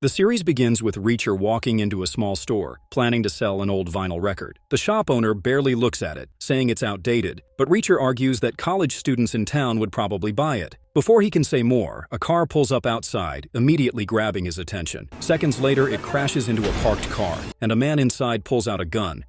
The series begins with Reacher walking into a small store, planning to sell an old vinyl record. The shop owner barely looks at it, saying it's outdated, but Reacher argues that college students in town would probably buy it. Before he can say more, a car pulls up outside, immediately grabbing his attention. Seconds later, it crashes into a parked car, and a man inside pulls out a gun,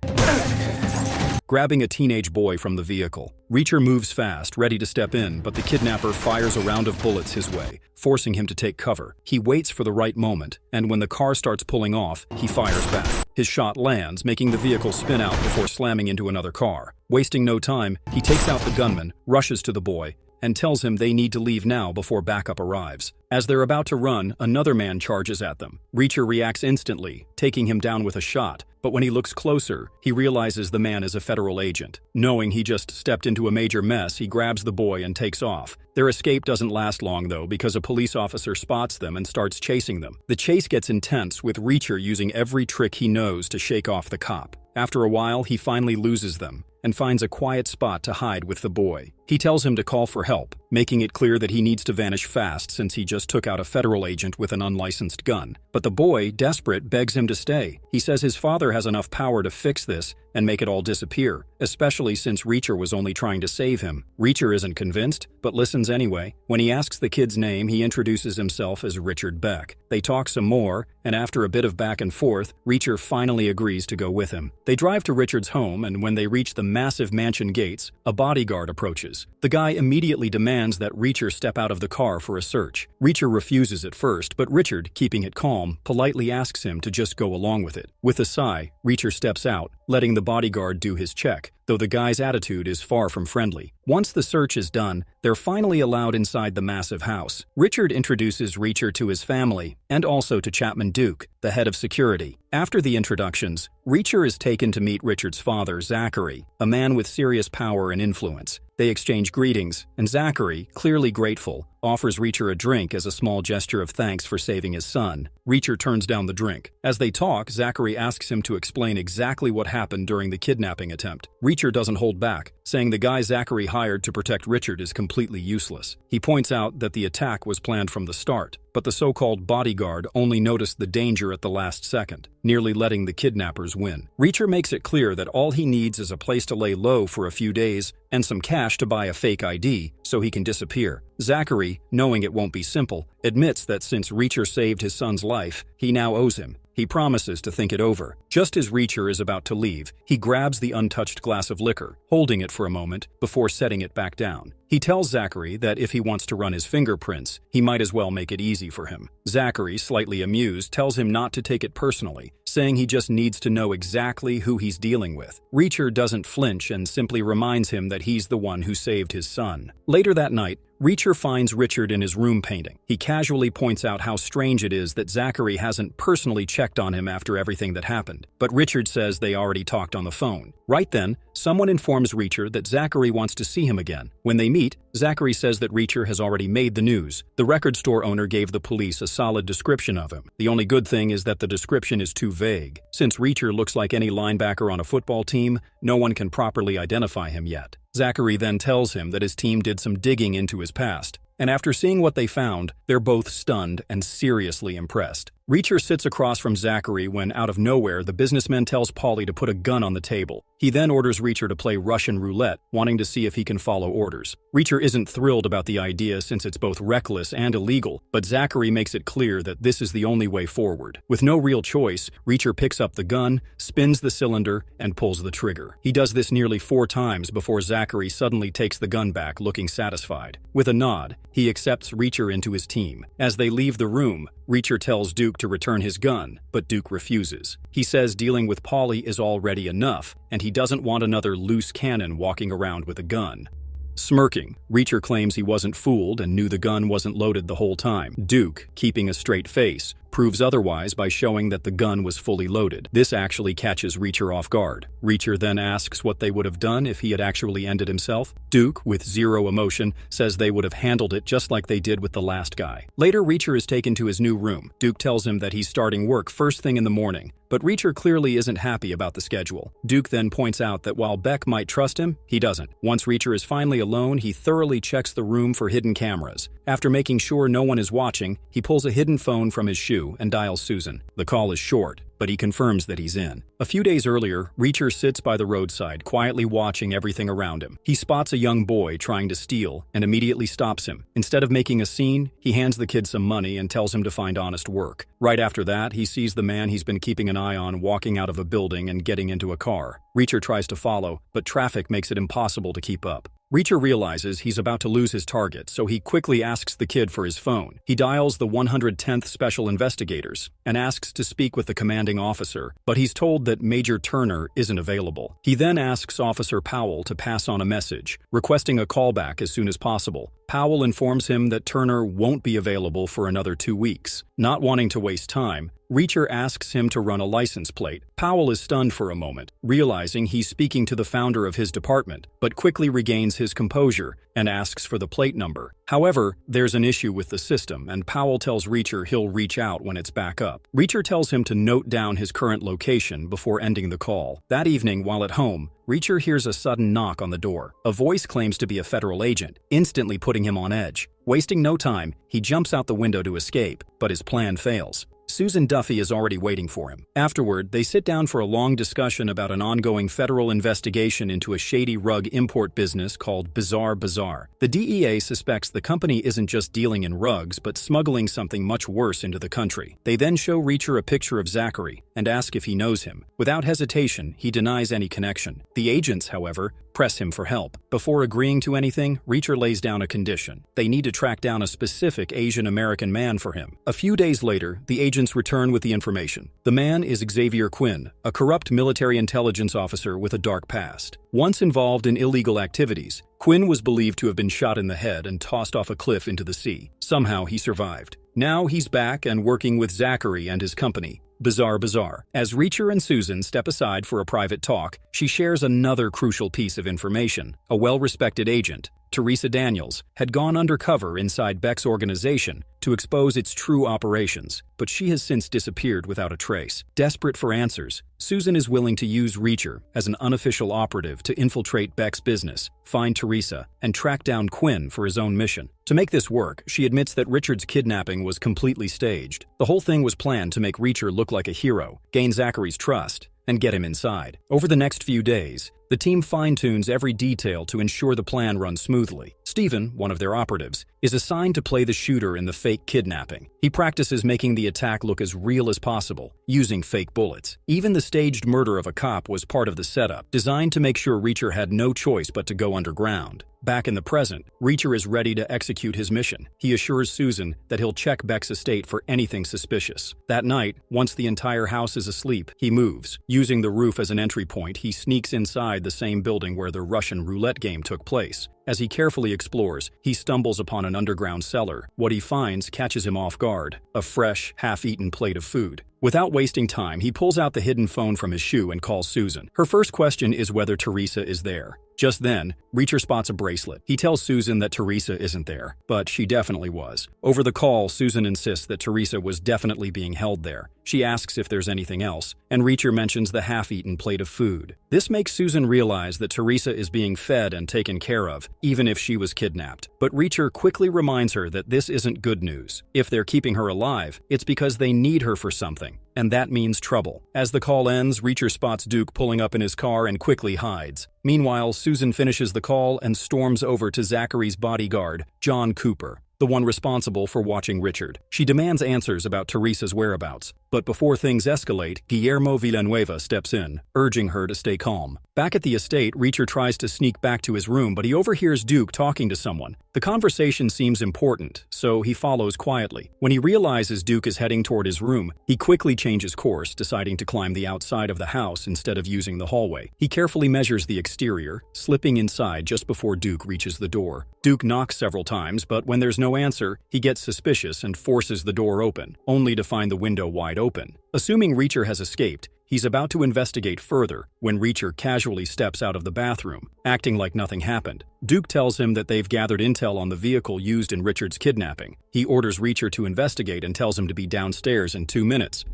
grabbing a teenage boy from the vehicle. Reacher moves fast, ready to step in, but the kidnapper fires a round of bullets his way, forcing him to take cover. He waits for the right moment, and when the car starts pulling off, he fires back. His shot lands, making the vehicle spin out before slamming into another car. Wasting no time, he takes out the gunman, rushes to the boy, and tells him they need to leave now before backup arrives. As they're about to run, another man charges at them. Reacher reacts instantly, taking him down with a shot, but when he looks closer, he realizes the man is a federal agent. Knowing he just stepped into a major mess, he grabs the boy and takes off. Their escape doesn't last long, though, because a police officer spots them and starts chasing them. The chase gets intense, with Reacher using every trick he knows to shake off the cop. After a while, he finally loses them and finds a quiet spot to hide with the boy. He tells him to call for help, making it clear that he needs to vanish fast since he just took out a federal agent with an unlicensed gun. But the boy, desperate, begs him to stay. He says his father has enough power to fix this and make it all disappear, especially since Reacher was only trying to save him. Reacher isn't convinced, but listens anyway. When he asks the kid's name, he introduces himself as Richard Beck. They talk some more, and after a bit of back and forth, Reacher finally agrees to go with him. They drive to Richard's home, and when they reach the massive mansion gates, a bodyguard approaches. The guy immediately demands that Reacher step out of the car for a search. Reacher refuses at first, but Richard, keeping it calm, politely asks him to just go along with it. With a sigh, Reacher steps out, letting the bodyguard do his check, though the guy's attitude is far from friendly. Once the search is done, they're finally allowed inside the massive house. Richard introduces Reacher to his family, and also to Chapman Duke, the head of security. After the introductions, Reacher is taken to meet Richard's father, Zachary, a man with serious power and influence. They exchange greetings, and Zachary, clearly grateful, offers Reacher a drink as a small gesture of thanks for saving his son. Reacher turns down the drink. As they talk, Zachary asks him to explain exactly what happened during the kidnapping attempt. Reacher doesn't hold back, saying the guy Zachary hired to protect Richard is completely useless. He points out that the attack was planned from the start, but the so-called bodyguard only noticed the danger at the last second, nearly letting the kidnappers win. Reacher makes it clear that all he needs is a place to lay low for a few days and some cash to buy a fake ID so he can disappear. Zachary, knowing it won't be simple, admits that since Reacher saved his son's life, he now owes him. He promises to think it over. Just as Reacher is about to leave, he grabs the untouched glass of liquor, holding it for a moment before setting it back down. He tells Zachary that if he wants to run his fingerprints, he might as well make it easy for him. Zachary, slightly amused, tells him not to take it personally, saying he just needs to know exactly who he's dealing with. Reacher doesn't flinch and simply reminds him that he's the one who saved his son. Later that night, Reacher finds Richard in his room painting. He casually points out how strange it is that Zachary hasn't personally checked on him after everything that happened, but Richard says they already talked on the phone. Right then, someone informs Reacher that Zachary wants to see him again. When they meet, Zachary says that Reacher has already made the news. The record store owner gave the police a solid description of him. The only good thing is that the description is too vague. Since Reacher looks like any linebacker on a football team, no one can properly identify him yet. Zachary then tells him that his team did some digging into his past, and after seeing what they found, they're both stunned and seriously impressed. Reacher sits across from Zachary when, out of nowhere, the businessman tells Paulie to put a gun on the table. He then orders Reacher to play Russian roulette, wanting to see if he can follow orders. Reacher isn't thrilled about the idea since it's both reckless and illegal, but Zachary makes it clear that this is the only way forward. With no real choice, Reacher picks up the gun, spins the cylinder, and pulls the trigger. He does this nearly 4 times before Zachary suddenly takes the gun back, looking satisfied. With a nod, he accepts Reacher into his team. As they leave the room, Reacher tells Duke to return his gun, but Duke refuses. He says dealing with Paulie is already enough, and he doesn't want another loose cannon walking around with a gun. Smirking, Reacher claims he wasn't fooled and knew the gun wasn't loaded the whole time. Duke, keeping a straight face, proves otherwise by showing that the gun was fully loaded. This actually catches Reacher off guard. Reacher then asks what they would have done if he had actually ended himself. Duke, with zero emotion, says they would have handled it just like they did with the last guy. Later, Reacher is taken to his new room. Duke tells him that he's starting work first thing in the morning, but Reacher clearly isn't happy about the schedule. Duke then points out that while Beck might trust him, he doesn't. Once Reacher is finally alone, he thoroughly checks the room for hidden cameras. After making sure no one is watching, he pulls a hidden phone from his shoe 2 and dials Susan. The call is short, but he confirms that he's in. A few days earlier, Reacher sits by the roadside, quietly watching everything around him. He spots a young boy trying to steal and immediately stops him. Instead of making a scene, he hands the kid some money and tells him to find honest work. Right after that, he sees the man he's been keeping an eye on walking out of a building and getting into a car. Reacher tries to follow, but traffic makes it impossible to keep up. Reacher realizes he's about to lose his target, so he quickly asks the kid for his phone. He dials the 110th Special Investigators and asks to speak with the commanding officer, but he's told that Major Turner isn't available. He then asks Officer Powell to pass on a message, requesting a callback as soon as possible. Powell informs him that Turner won't be available for another 2 weeks. Not wanting to waste time, Reacher asks him to run a license plate. Powell is stunned for a moment, realizing he's speaking to the founder of his department, but quickly regains his composure and asks for the plate number. However, there's an issue with the system, and Powell tells Reacher he'll reach out when it's back up. Reacher tells him to note down his current location before ending the call. That evening, while at home, Reacher hears a sudden knock on the door. A voice claims to be a federal agent, instantly putting him on edge. Wasting no time, he jumps out the window to escape, but his plan fails. Susan Duffy is already waiting for him. Afterward, they sit down for a long discussion about an ongoing federal investigation into a shady rug import business called Bizarre Bazaar. The DEA suspects the company isn't just dealing in rugs, but smuggling something much worse into the country. They then show Reacher a picture of Zachary and ask if he knows him. Without hesitation, he denies any connection. The agents, however, press him for help. Before agreeing to anything, Reacher lays down a condition. They need to track down a specific Asian American man for him. A few days later, the agents return with the information. The man is Xavier Quinn, a corrupt military intelligence officer with a dark past. Once involved in illegal activities, Quinn was believed to have been shot in the head and tossed off a cliff into the sea. Somehow he survived. Now he's back and working with Zachary and his company, Bizarre Bazaar. As Reacher and Susan step aside for a private talk, she shares another crucial piece of information. A well-respected agent, Teresa Daniels, had gone undercover inside Beck's organization to expose its true operations, but she has since disappeared without a trace. Desperate for answers, Susan is willing to use Reacher as an unofficial operative to infiltrate Beck's business, find Teresa, and track down Quinn for his own mission. To make this work, she admits that Richard's kidnapping was completely staged. The whole thing was planned to make Reacher look like a hero, gain Zachary's trust, and get him inside. Over the next few days, the team fine-tunes every detail to ensure the plan runs smoothly. Stephen, one of their operatives, is assigned to play the shooter in the fake kidnapping. He practices making the attack look as real as possible, using fake bullets. Even the staged murder of a cop was part of the setup, designed to make sure Reacher had no choice but to go underground. Back in the present, Reacher is ready to execute his mission. He assures Susan that he'll check Beck's estate for anything suspicious. That night, once the entire house is asleep, he moves. Using the roof as an entry point, he sneaks inside the same building where the Russian roulette game took place. As he carefully explores, he stumbles upon an underground cellar. What he finds catches him off guard: a fresh, half-eaten plate of food. Without wasting time, he pulls out the hidden phone from his shoe and calls Susan. Her first question is whether Teresa is there. Just then, Reacher spots a bracelet. He tells Susan that Teresa isn't there, but she definitely was. Over the call, Susan insists that Teresa was definitely being held there. She asks if there's anything else, and Reacher mentions the half-eaten plate of food. This makes Susan realize that Teresa is being fed and taken care of, even if she was kidnapped. But Reacher quickly reminds her that this isn't good news. If they're keeping her alive, it's because they need her for something, and that means trouble. As the call ends, Reacher spots Duke pulling up in his car and quickly hides. Meanwhile, Susan finishes the call and storms over to Zachary's bodyguard, John Cooper, the one responsible for watching Richard. She demands answers about Teresa's whereabouts, but before things escalate, Guillermo Villanueva steps in, urging her to stay calm. Back at the estate, Reacher tries to sneak back to his room, but he overhears Duke talking to someone. The conversation seems important, so he follows quietly. When he realizes Duke is heading toward his room, he quickly changes course, deciding to climb the outside of the house instead of using the hallway. He carefully measures the exterior, slipping inside just before Duke reaches the door. Duke knocks several times, but when there's no answer, he gets suspicious and forces the door open, only to find the window wide open. Assuming Reacher has escaped, he's about to investigate further when Reacher casually steps out of the bathroom, acting like nothing happened. Duke tells him that they've gathered intel on the vehicle used in Richard's kidnapping. He orders Reacher to investigate and tells him to be downstairs in 2 minutes.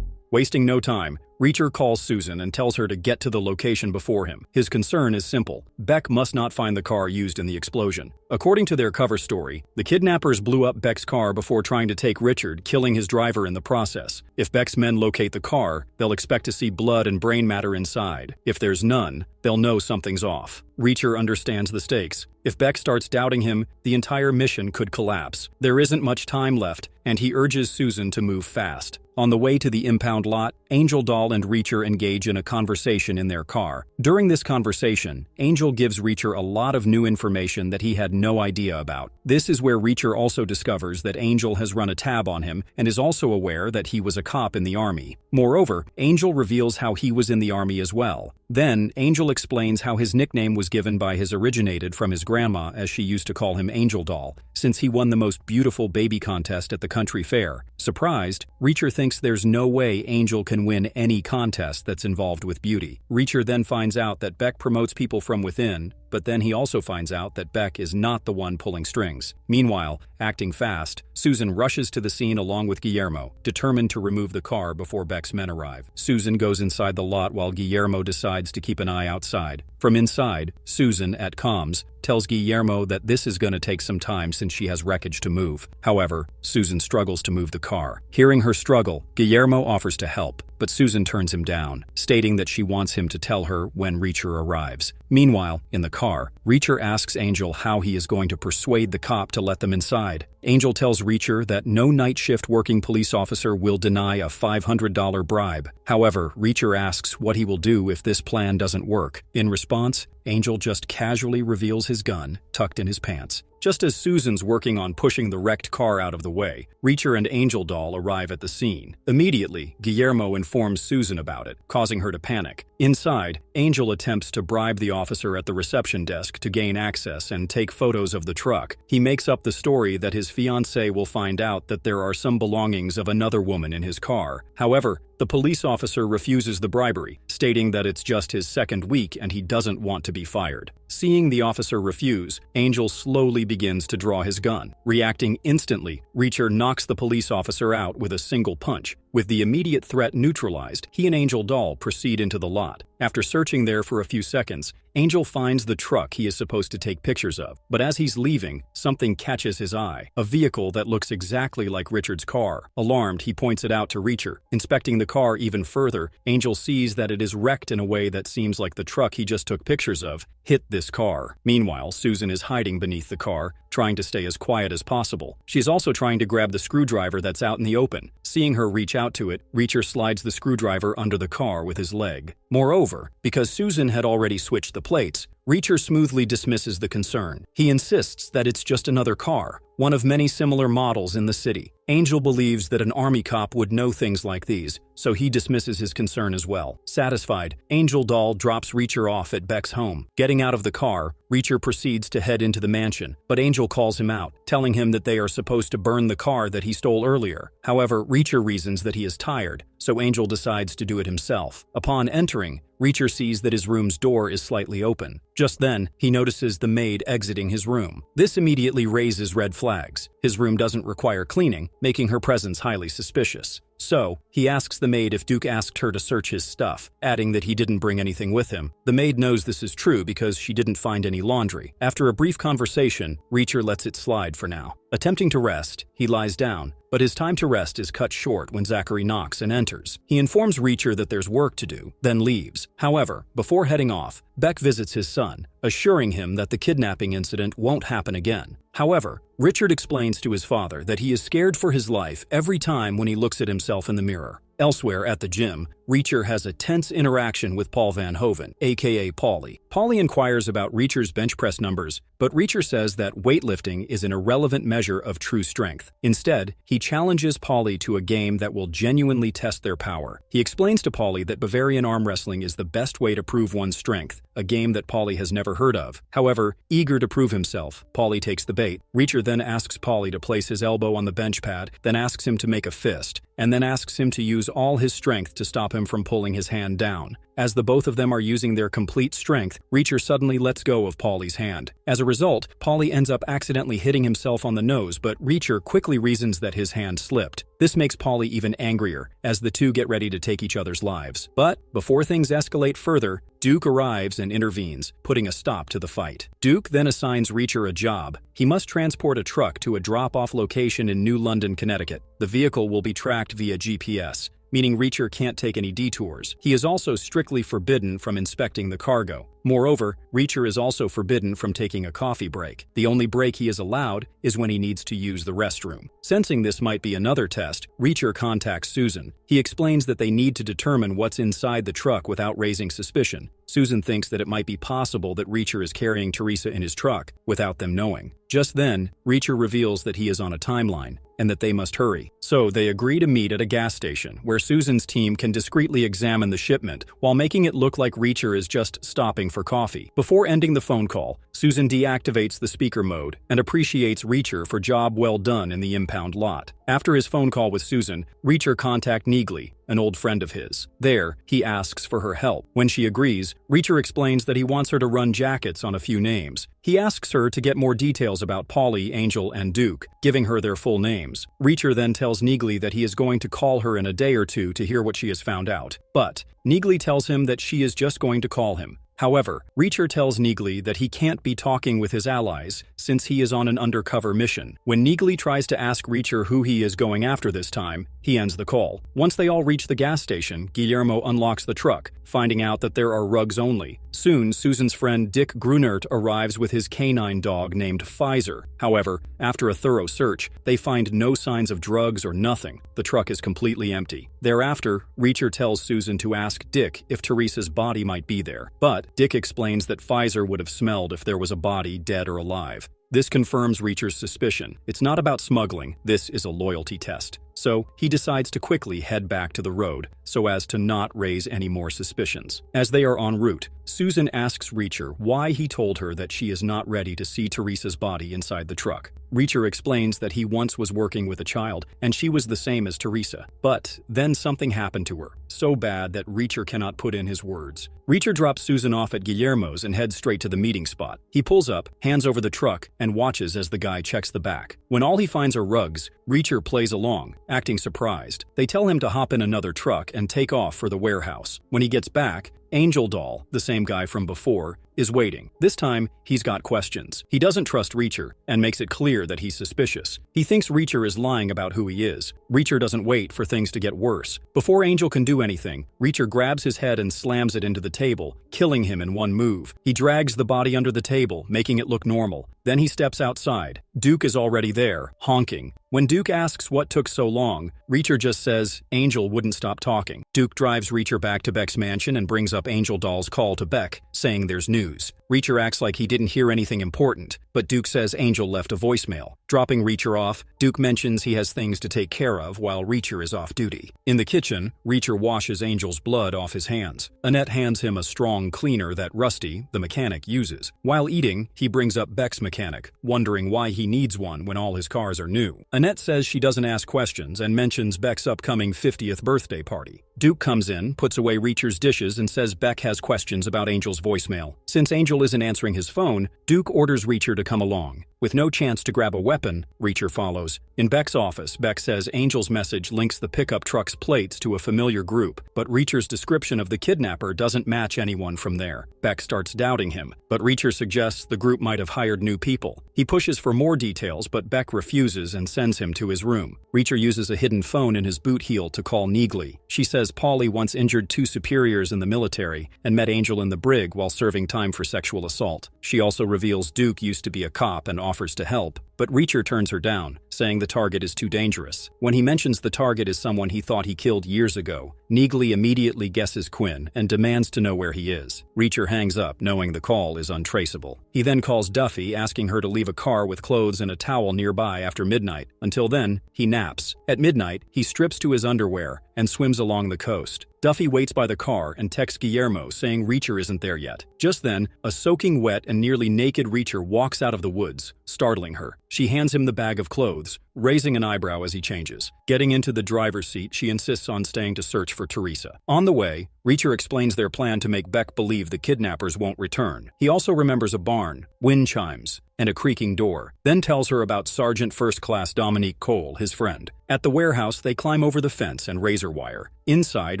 Wasting no time, Reacher calls Susan and tells her to get to the location before him. His concern is simple. Beck must not find the car used in the explosion. According to their cover story, the kidnappers blew up Beck's car before trying to take Richard, killing his driver in the process. If Beck's men locate the car, they'll expect to see blood and brain matter inside. If there's none, they'll know something's off. Reacher understands the stakes. If Beck starts doubting him, the entire mission could collapse. There isn't much time left, and he urges Susan to move fast. On the way to the impound lot, Angel Doll and Reacher engage in a conversation in their car. During this conversation, Angel gives Reacher a lot of new information that he had no idea about. This is where Reacher also discovers that Angel has run a tab on him and is also aware that he was a cop in the army. Moreover, Angel reveals how he was in the army as well. Then, Angel explains how his nickname was given by his originated from his grandma, as she used to call him Angel Doll, since he won the most beautiful baby contest at the country fair. Surprised, Reacher thinks there's no way Angel can win any contest that's involved with beauty. Reacher then finds out that Beck promotes people from within, but then he also finds out that Beck is not the one pulling strings. Meanwhile, acting fast, Susan rushes to the scene along with Guillermo, determined to remove the car before Beck's men arrive. Susan goes inside the lot while Guillermo decides to keep an eye outside. From inside, Susan, at comms, tells Guillermo that this is going to take some time since she has wreckage to move. However, Susan struggles to move the car. Hearing her struggle, Guillermo offers to help, but Susan turns him down, stating that she wants him to tell her when Reacher arrives. Meanwhile, in the car, Reacher asks Angel how he is going to persuade the cop to let them inside. Angel tells Reacher that no night shift working police officer will deny a $500 bribe. However, Reacher asks what he will do if this plan doesn't work. In response, Angel just casually reveals his gun, tucked in his pants. Just as Susan's working on pushing the wrecked car out of the way, Reacher and Angel Doll arrive at the scene. Immediately, Guillermo informs Susan about it, causing her to panic. Inside, Angel attempts to bribe the officer at the reception desk to gain access and take photos of the truck. He makes up the story that his fiancée will find out that there are some belongings of another woman in his car. However, the police officer refuses the bribery, stating that it's just his second week and he doesn't want to be fired. Seeing the officer refuse, Angel slowly begins to draw his gun. Reacting instantly, Reacher knocks the police officer out with a single punch. With the immediate threat neutralized, he and Angel Doll proceed into the lot. After searching there for a few seconds, Angel finds the truck he is supposed to take pictures of. But as he's leaving, something catches his eye, a vehicle that looks exactly like Richard's car. Alarmed, he points it out to Reacher. Inspecting the car even further, Angel sees that it is wrecked in a way that seems like the truck he just took pictures of hit this car. Meanwhile, Susan is hiding beneath the car, trying to stay as quiet as possible. She's also trying to grab the screwdriver that's out in the open. Seeing her reach out to it, Reacher slides the screwdriver under the car with his leg. Moreover, because Susan had already switched the plates, Reacher smoothly dismisses the concern. He insists that it's just another car, one of many similar models in the city. Angel believes that an army cop would know things like these, so he dismisses his concern as well. Satisfied, Angel Doll drops Reacher off at Beck's home. Getting out of the car, Reacher proceeds to head into the mansion, but Angel calls him out, telling him that they are supposed to burn the car that he stole earlier. However, Reacher reasons that he is tired, so Angel decides to do it himself. Upon entering, Reacher sees that his room's door is slightly open. Just then, he notices the maid exiting his room. This immediately raises red flags. His room doesn't require cleaning, making her presence highly suspicious. So, he asks the maid if Duke asked her to search his stuff, adding that he didn't bring anything with him. The maid knows this is true because she didn't find any laundry. After a brief conversation, Reacher lets it slide for now. Attempting to rest, he lies down, but his time to rest is cut short when Zachary knocks and enters. He informs Reacher that there's work to do, then leaves. However, before heading off, Beck visits his son, assuring him that the kidnapping incident won't happen again. However, Richard explains to his father that he is scared for his life every time when he looks at himself in the mirror. Elsewhere at the gym, Reacher has a tense interaction with Paul Van Hoven, aka Paulie. Paulie inquires about Reacher's bench press numbers, but Reacher says that weightlifting is an irrelevant measure of true strength. Instead, he challenges Paulie to a game that will genuinely test their power. He explains to Paulie that Bavarian arm wrestling is the best way to prove one's strength, a game that Paulie has never heard of. However, eager to prove himself, Paulie takes the bait. Reacher then asks Paulie to place his elbow on the bench pad, then asks him to make a fist, and then asks him to use all his strength to stop him from pulling his hand down. As the both of them are using their complete strength, Reacher suddenly lets go of Paulie's hand. As a result, Paulie ends up accidentally hitting himself on the nose, but Reacher quickly reasons that his hand slipped. This makes Paulie even angrier, as the two get ready to take each other's lives. But before things escalate further, Duke arrives and intervenes, putting a stop to the fight. Duke then assigns Reacher a job. He must transport a truck to a drop-off location in New London, Connecticut. The vehicle will be tracked via GPS, meaning Reacher can't take any detours. He is also strictly forbidden from inspecting the cargo. Moreover, Reacher is also forbidden from taking a coffee break. The only break he is allowed is when he needs to use the restroom. Sensing this might be another test, Reacher contacts Susan. He explains that they need to determine what's inside the truck without raising suspicion. Susan thinks that it might be possible that Reacher is carrying Teresa in his truck without them knowing. Just then, Reacher reveals that he is on a timeline and that they must hurry. So they agree to meet at a gas station where Susan's team can discreetly examine the shipment while making it look like Reacher is just stopping for coffee. Before ending the phone call, Susan deactivates the speaker mode and appreciates Reacher for job well done in the impound lot. After his phone call with Susan, Reacher contacts Neagley, an old friend of his. There, he asks for her help. When she agrees, Reacher explains that he wants her to run jackets on a few names. He asks her to get more details about Paulie, Angel, and Duke, giving her their full names. Reacher then tells Neagley that he is going to call her in a day or two to hear what she has found out. But Neagley tells him that she is just going to call him. However, Reacher tells Neagley that he can't be talking with his allies since he is on an undercover mission. When Neagley tries to ask Reacher who he is going after this time, he ends the call. Once they all reach the gas station, Guillermo unlocks the truck, finding out that there are rugs only. Soon, Susan's friend Dick Grunert arrives with his canine dog named Pfizer. However, after a thorough search, they find no signs of drugs or nothing. The truck is completely empty. Thereafter, Reacher tells Susan to ask Dick if Teresa's body might be there. But Dick explains that Pfizer would have smelled if there was a body, dead or alive. This confirms Reacher's suspicion. It's not about smuggling, this is a loyalty test. So, he decides to quickly head back to the road, so as to not raise any more suspicions. As they are en route, Susan asks Reacher why he told her that she is not ready to see Teresa's body inside the truck. Reacher explains that he once was working with a child, and she was the same as Teresa. But then something happened to her, so bad that Reacher cannot put in his words. Reacher drops Susan off at Guillermo's and heads straight to the meeting spot. He pulls up, hands over the truck, and watches as the guy checks the back. When all he finds are rugs, Reacher plays along, acting surprised. They tell him to hop in another truck and take off for the warehouse. When he gets back, Angel Doll, the same guy from before, is waiting. This time, he's got questions. He doesn't trust Reacher and makes it clear that he's suspicious. He thinks Reacher is lying about who he is. Reacher doesn't wait for things to get worse. Before Angel can do anything, Reacher grabs his head and slams it into the table, killing him in one move. He drags the body under the table, making it look normal. Then he steps outside. Duke is already there, honking. When Duke asks what took so long, Reacher just says Angel wouldn't stop talking. Duke drives Reacher back to Beck's mansion and brings up Angel Doll's call to Beck, saying there's news. Reacher acts like he didn't hear anything important, but Duke says Angel left a voicemail. Dropping Reacher off, Duke mentions he has things to take care of while Reacher is off duty. In the kitchen, Reacher washes Angel's blood off his hands. Annette hands him a strong cleaner that Rusty, the mechanic, uses. While eating, he brings up Beck's mechanic, wondering why he needs one when all his cars are new. Annette says she doesn't ask questions and mentions Beck's upcoming 50th birthday party. Duke comes in, puts away Reacher's dishes, and says Beck has questions about Angel's voicemail. Since Angel isn't answering his phone, Duke orders Reacher to come along. With no chance to grab a weapon, Reacher follows. In Beck's office, Beck says Angel's message links the pickup truck's plates to a familiar group, but Reacher's description of the kidnapper doesn't match anyone from there. Beck starts doubting him, but Reacher suggests the group might have hired new people. He pushes for more details, but Beck refuses and sends him to his room. Reacher uses a hidden phone in his boot heel to call Neagley. She says Paulie once injured 2 superiors in the military and met Angel in the brig while serving time for sexual assault. She also reveals Duke used to be a cop and offers to help, but Reacher turns her down, saying the target is too dangerous. When he mentions the target is someone he thought he killed years ago, Neagley immediately guesses Quinn and demands to know where he is. Reacher hangs up, knowing the call is untraceable. He then calls Duffy, asking her to leave a car with clothes and a towel nearby after midnight. Until then, he naps. At midnight, he strips to his underwear and swims along the coast. Duffy waits by the car and texts Guillermo saying Reacher isn't there yet. Just then, a soaking wet and nearly naked Reacher walks out of the woods, startling her. She hands him the bag of clothes, raising an eyebrow as he changes. Getting into the driver's seat, she insists on staying to search for Teresa. On the way, Reacher explains their plan to make Beck believe the kidnappers won't return. He also remembers a barn, wind chimes, and a creaking door, then tells her about Sergeant First Class Dominique Cole, his friend. At the warehouse, they climb over the fence and razor wire. Inside,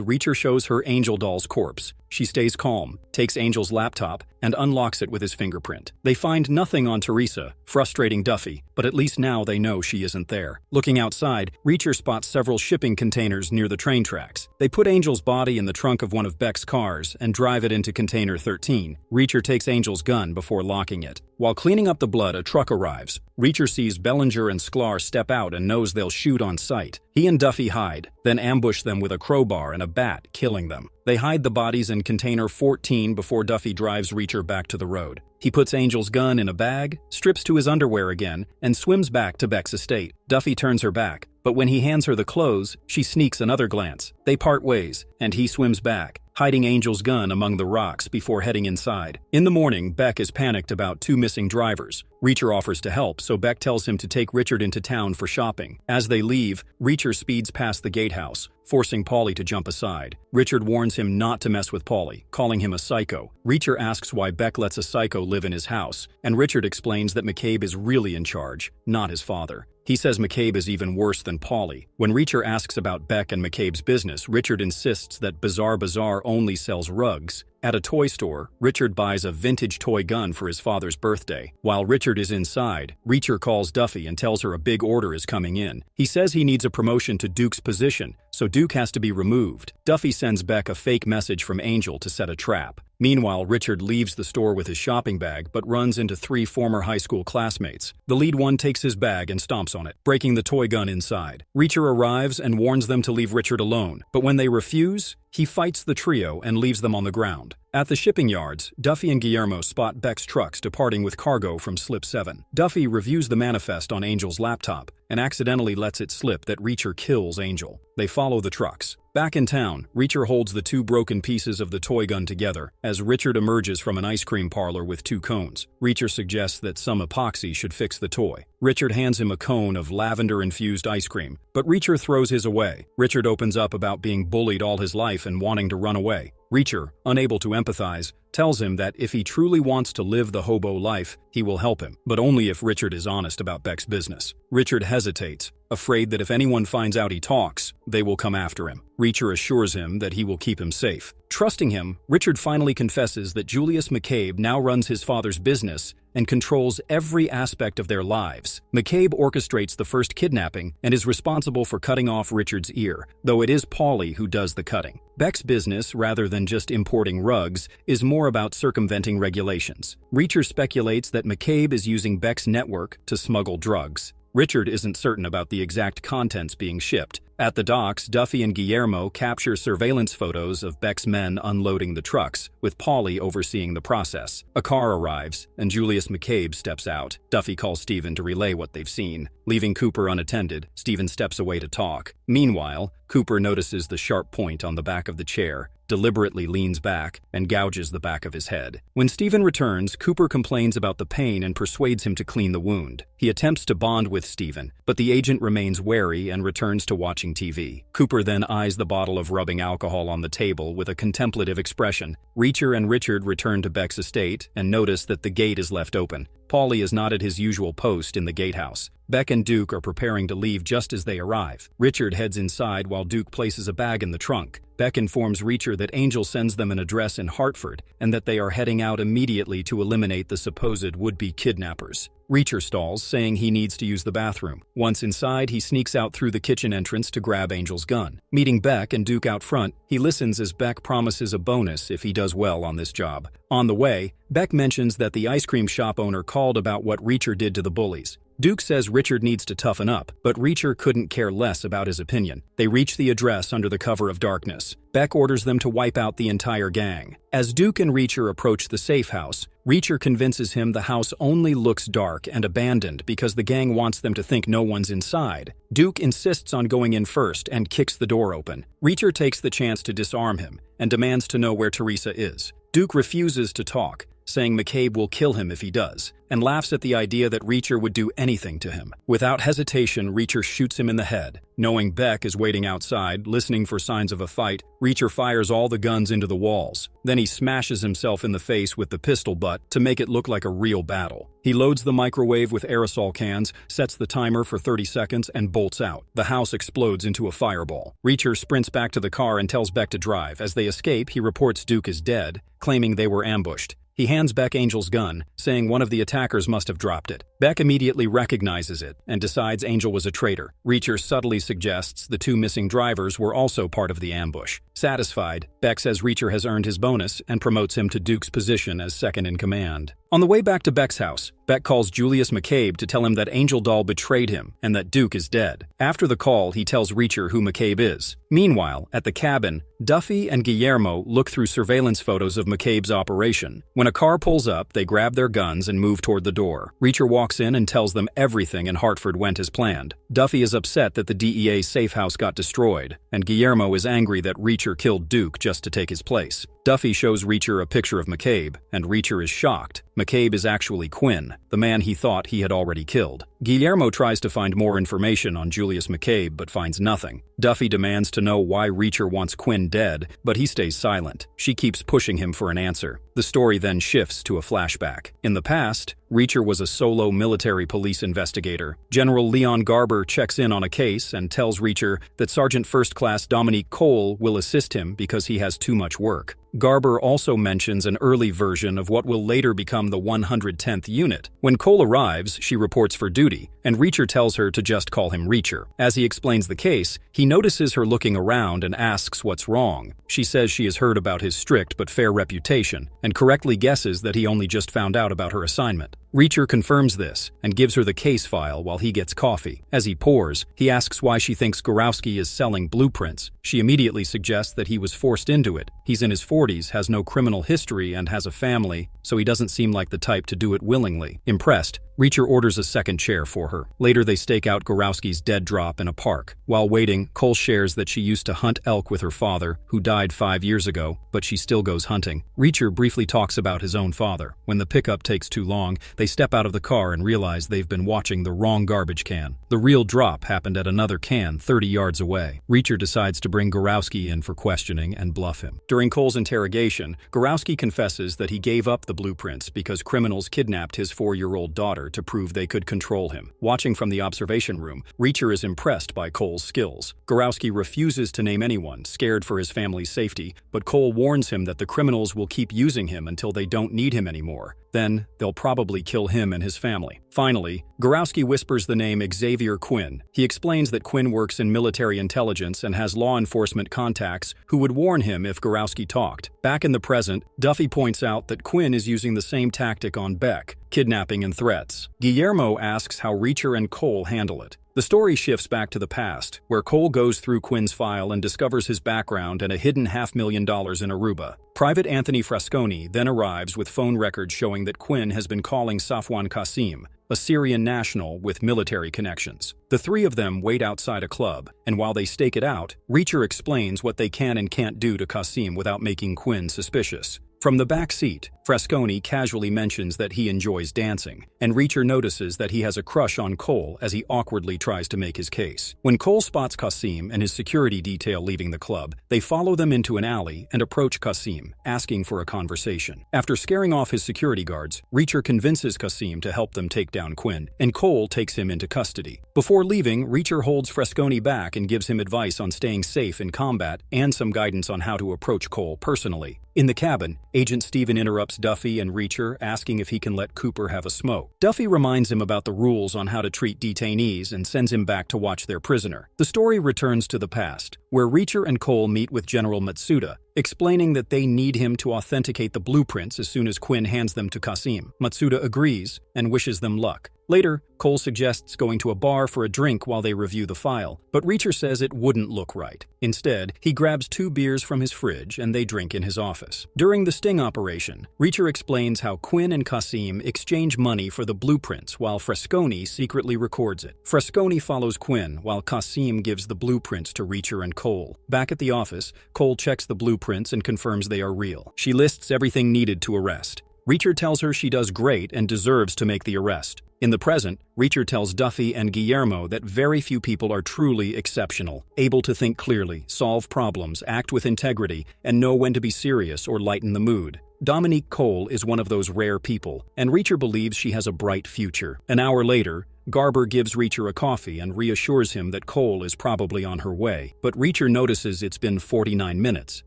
Reacher shows her Angel doll's corpse. She stays calm, takes Angel's laptop, and unlocks it with his fingerprint. They find nothing on Teresa, frustrating Duffy, but at least now they know she isn't there. Looking outside, Reacher spots several shipping containers near the train tracks. They put Angel's body in the trunk of one of Beck's cars and drive it into container 13. Reacher takes Angel's gun before locking it. While cleaning up the blood, a truck arrives. Reacher sees Bellinger and Sklar step out and knows they'll shoot on sight. He and Duffy hide, then ambush them with a crowbar and a bat, killing them. They hide the bodies in container 14 before Duffy drives Reacher back to the road. He puts Angel's gun in a bag, strips to his underwear again, and swims back to Beck's estate. Duffy turns her back, but when he hands her the clothes, she sneaks another glance. They part ways, and he swims back, hiding Angel's gun among the rocks before heading inside. In the morning, Beck is panicked about 2 missing drivers. Reacher offers to help, so Beck tells him to take Richard into town for shopping. As they leave, Reacher speeds past the gatehouse, forcing Paulie to jump aside. Richard warns him not to mess with Paulie, calling him a psycho. Reacher asks why Beck lets a psycho live in his house, and Richard explains that McCabe is really in charge, not his father. He says McCabe is even worse than Paulie. When Reacher asks about Beck and McCabe's business, Richard insists that Bizarre Bazaar only sells rugs. At a toy store, Richard buys a vintage toy gun for his father's birthday. While Richard is inside, Reacher calls Duffy and tells her a big order is coming in. He says he needs a promotion to Duke's position, so Duke has to be removed. Duffy sends Beck a fake message from Angel to set a trap. Meanwhile, Richard leaves the store with his shopping bag but runs into 3 former high school classmates. The lead one takes his bag and stomps on it, breaking the toy gun inside. Reacher arrives and warns them to leave Richard alone, but when they refuse, he fights the trio and leaves them on the ground. At the shipping yards, Duffy and Guillermo spot Beck's trucks departing with cargo from Slip 7. Duffy reviews the manifest on Angel's laptop and accidentally lets it slip that Reacher kills Angel. They follow the trucks. Back in town, Reacher holds the 2 broken pieces of the toy gun together as Richard emerges from an ice cream parlor with 2 cones. Reacher suggests that some epoxy should fix the toy. Richard hands him a cone of lavender-infused ice cream, but Reacher throws his away. Richard opens up about being bullied all his life and wanting to run away. Reacher, unable to empathize, tells him that if he truly wants to live the hobo life, he will help him, but only if Richard is honest about Beck's business. Richard hesitates, afraid that if anyone finds out he talks, they will come after him. Reacher assures him that he will keep him safe. Trusting him, Richard finally confesses that Julius McCabe now runs his father's business and controls every aspect of their lives. McCabe orchestrates the first kidnapping and is responsible for cutting off Richard's ear, though it is Paulie who does the cutting. Beck's business, rather than just importing rugs, is more about circumventing regulations. Reacher speculates that McCabe is using Beck's network to smuggle drugs. Richard isn't certain about the exact contents being shipped. At the docks, Duffy and Guillermo capture surveillance photos of Beck's men unloading the trucks, with Paulie overseeing the process. A car arrives, and Julius McCabe steps out. Duffy calls Steven to relay what they've seen. Leaving Cooper unattended, Steven steps away to talk. Meanwhile, Cooper notices the sharp point on the back of the chair, deliberately leans back, and gouges the back of his head. When Steven returns, Cooper complains about the pain and persuades him to clean the wound. He attempts to bond with Steven, but the agent remains wary and returns to watching TV. Cooper then eyes the bottle of rubbing alcohol on the table with a contemplative expression. Reacher and Richard return to Beck's estate and notice that the gate is left open. Paulie is not at his usual post in the gatehouse. Beck and Duke are preparing to leave just as they arrive. Richard heads inside while Duke places a bag in the trunk. Beck informs Reacher that Angel sends them an address in Hartford and that they are heading out immediately to eliminate the supposed would-be kidnappers. Reacher stalls, saying he needs to use the bathroom. Once inside, he sneaks out through the kitchen entrance to grab Angel's gun. Meeting Beck and Duke out front, he listens as Beck promises a bonus if he does well on this job. On the way, Beck mentions that the ice cream shop owner called about what Reacher did to the bullies. Duke says Richard needs to toughen up, but Reacher couldn't care less about his opinion. They reach the address under the cover of darkness. Beck orders them to wipe out the entire gang. As Duke and Reacher approach the safe house, Reacher convinces him the house only looks dark and abandoned because the gang wants them to think no one's inside. Duke insists on going in first and kicks the door open. Reacher takes the chance to disarm him and demands to know where Teresa is. Duke refuses to talk, saying McCabe will kill him if he does, and laughs at the idea that Reacher would do anything to him. Without hesitation, Reacher shoots him in the head. Knowing Beck is waiting outside, listening for signs of a fight, Reacher fires all the guns into the walls. Then he smashes himself in the face with the pistol butt to make it look like a real battle. He loads the microwave with aerosol cans, sets the timer for 30 seconds, and bolts out. The house explodes into a fireball. Reacher sprints back to the car and tells Beck to drive. As they escape, he reports Duke is dead, claiming they were ambushed. He hands Beck Angel's gun, saying one of the attackers must have dropped it. Beck immediately recognizes it and decides Angel was a traitor. Reacher subtly suggests the two missing drivers were also part of the ambush. Satisfied, Beck says Reacher has earned his bonus and promotes him to Duke's position as second in command. On the way back to Beck's house, Beck calls Julius McCabe to tell him that Angel Doll betrayed him and that Duke is dead. After the call, he tells Reacher who McCabe is. Meanwhile, at the cabin, Duffy and Guillermo look through surveillance photos of McCabe's operation. When a car pulls up, they grab their guns and move toward the door. Reacher walks in and tells them everything in Hartford went as planned. Duffy is upset that the DEA safe house got destroyed, and Guillermo is angry that Reacher killed Duke just to take his place. Duffy shows Reacher a picture of McCabe, and Reacher is shocked. McCabe is actually Quinn, the man he thought he had already killed. Guillermo tries to find more information on Julius McCabe but finds nothing. Duffy demands to know why Reacher wants Quinn dead, but he stays silent. She keeps pushing him for an answer. The story then shifts to a flashback. In the past, Reacher was a solo military police investigator. General Leon Garber checks in on a case and tells Reacher that Sergeant First Class Dominique Cole will assist him because he has too much work. Garber also mentions an early version of what will later become the 110th Unit. When Cole arrives, she reports for duty, and Reacher tells her to just call him Reacher. As he explains the case, he notices her looking around and asks what's wrong. She says she has heard about his strict but fair reputation, and correctly guesses that he only just found out about her assignment. Reacher confirms this and gives her the case file while he gets coffee. As he pours, he asks why she thinks Gorowski is selling blueprints. She immediately suggests that he was forced into it. He's in his 40s, has no criminal history, and has a family, so he doesn't seem like the type to do it willingly. Impressed, Reacher orders a second chair for her. Later, they stake out Gorowski's dead drop in a park. While waiting, Cole shares that she used to hunt elk with her father, who died 5 years ago, but she still goes hunting. Reacher briefly talks about his own father. When the pickup takes too long, they step out of the car and realize they've been watching the wrong garbage can. The real drop happened at another can 30 yards away. Reacher decides to bring Gorowski in for questioning and bluff him. During Cole's interrogation, Gorowski confesses that he gave up the blueprints because criminals kidnapped his 4-year-old daughter to prove they could control him. Watching from the observation room, Reacher is impressed by Cole's skills. Gorowski refuses to name anyone, scared for his family's safety, but Cole warns him that the criminals will keep using him until they don't need him anymore. Then, they'll probably kill him and his family. Finally, Gorowski whispers the name Xavier Quinn. He explains that Quinn works in military intelligence and has law enforcement contacts who would warn him if Gorowski talked. Back in the present, Duffy points out that Quinn is using the same tactic on Beck, kidnapping and threats. Guillermo asks how Reacher and Cole handle it. The story shifts back to the past, where Cole goes through Quinn's file and discovers his background and a hidden $500,000 in Aruba. Private Anthony Frasconi then arrives with phone records showing that Quinn has been calling Safwan Qasim, a Syrian national with military connections. The three of them wait outside a club, and while they stake it out, Reacher explains what they can and can't do to Qasim without making Quinn suspicious. From the back seat, Frasconi casually mentions that he enjoys dancing, and Reacher notices that he has a crush on Cole as he awkwardly tries to make his case. When Cole spots Qasim and his security detail leaving the club, they follow them into an alley and approach Qasim, asking for a conversation. After scaring off his security guards, Reacher convinces Qasim to help them take down Quinn, and Cole takes him into custody. Before leaving, Reacher holds Frasconi back and gives him advice on staying safe in combat and some guidance on how to approach Cole personally. In the cabin, Agent Steven interrupts Duffy and Reacher, asking if he can let Cooper have a smoke. Duffy reminds him about the rules on how to treat detainees and sends him back to watch their prisoner. The story returns to the past, where Reacher and Cole meet with General Matsuda, explaining that they need him to authenticate the blueprints as soon as Quinn hands them to Qasim. Matsuda agrees and wishes them luck. Later, Cole suggests going to a bar for a drink while they review the file, but Reacher says it wouldn't look right. Instead, he grabs 2 beers from his fridge and they drink in his office. During the sting operation, Reacher explains how Quinn and Kasim exchange money for the blueprints while Fresconi secretly records it. Fresconi follows Quinn while Kasim gives the blueprints to Reacher and Cole. Back at the office, Cole checks the blueprints and confirms they are real. She lists everything needed to arrest. Reacher tells her she does great and deserves to make the arrest. In the present, Reacher tells Duffy and Guillermo that very few people are truly exceptional, able to think clearly, solve problems, act with integrity, and know when to be serious or lighten the mood. Dominique Cole is one of those rare people, and Reacher believes she has a bright future. An hour later, Garber gives Reacher a coffee and reassures him that Cole is probably on her way. But Reacher notices it's been 49 minutes.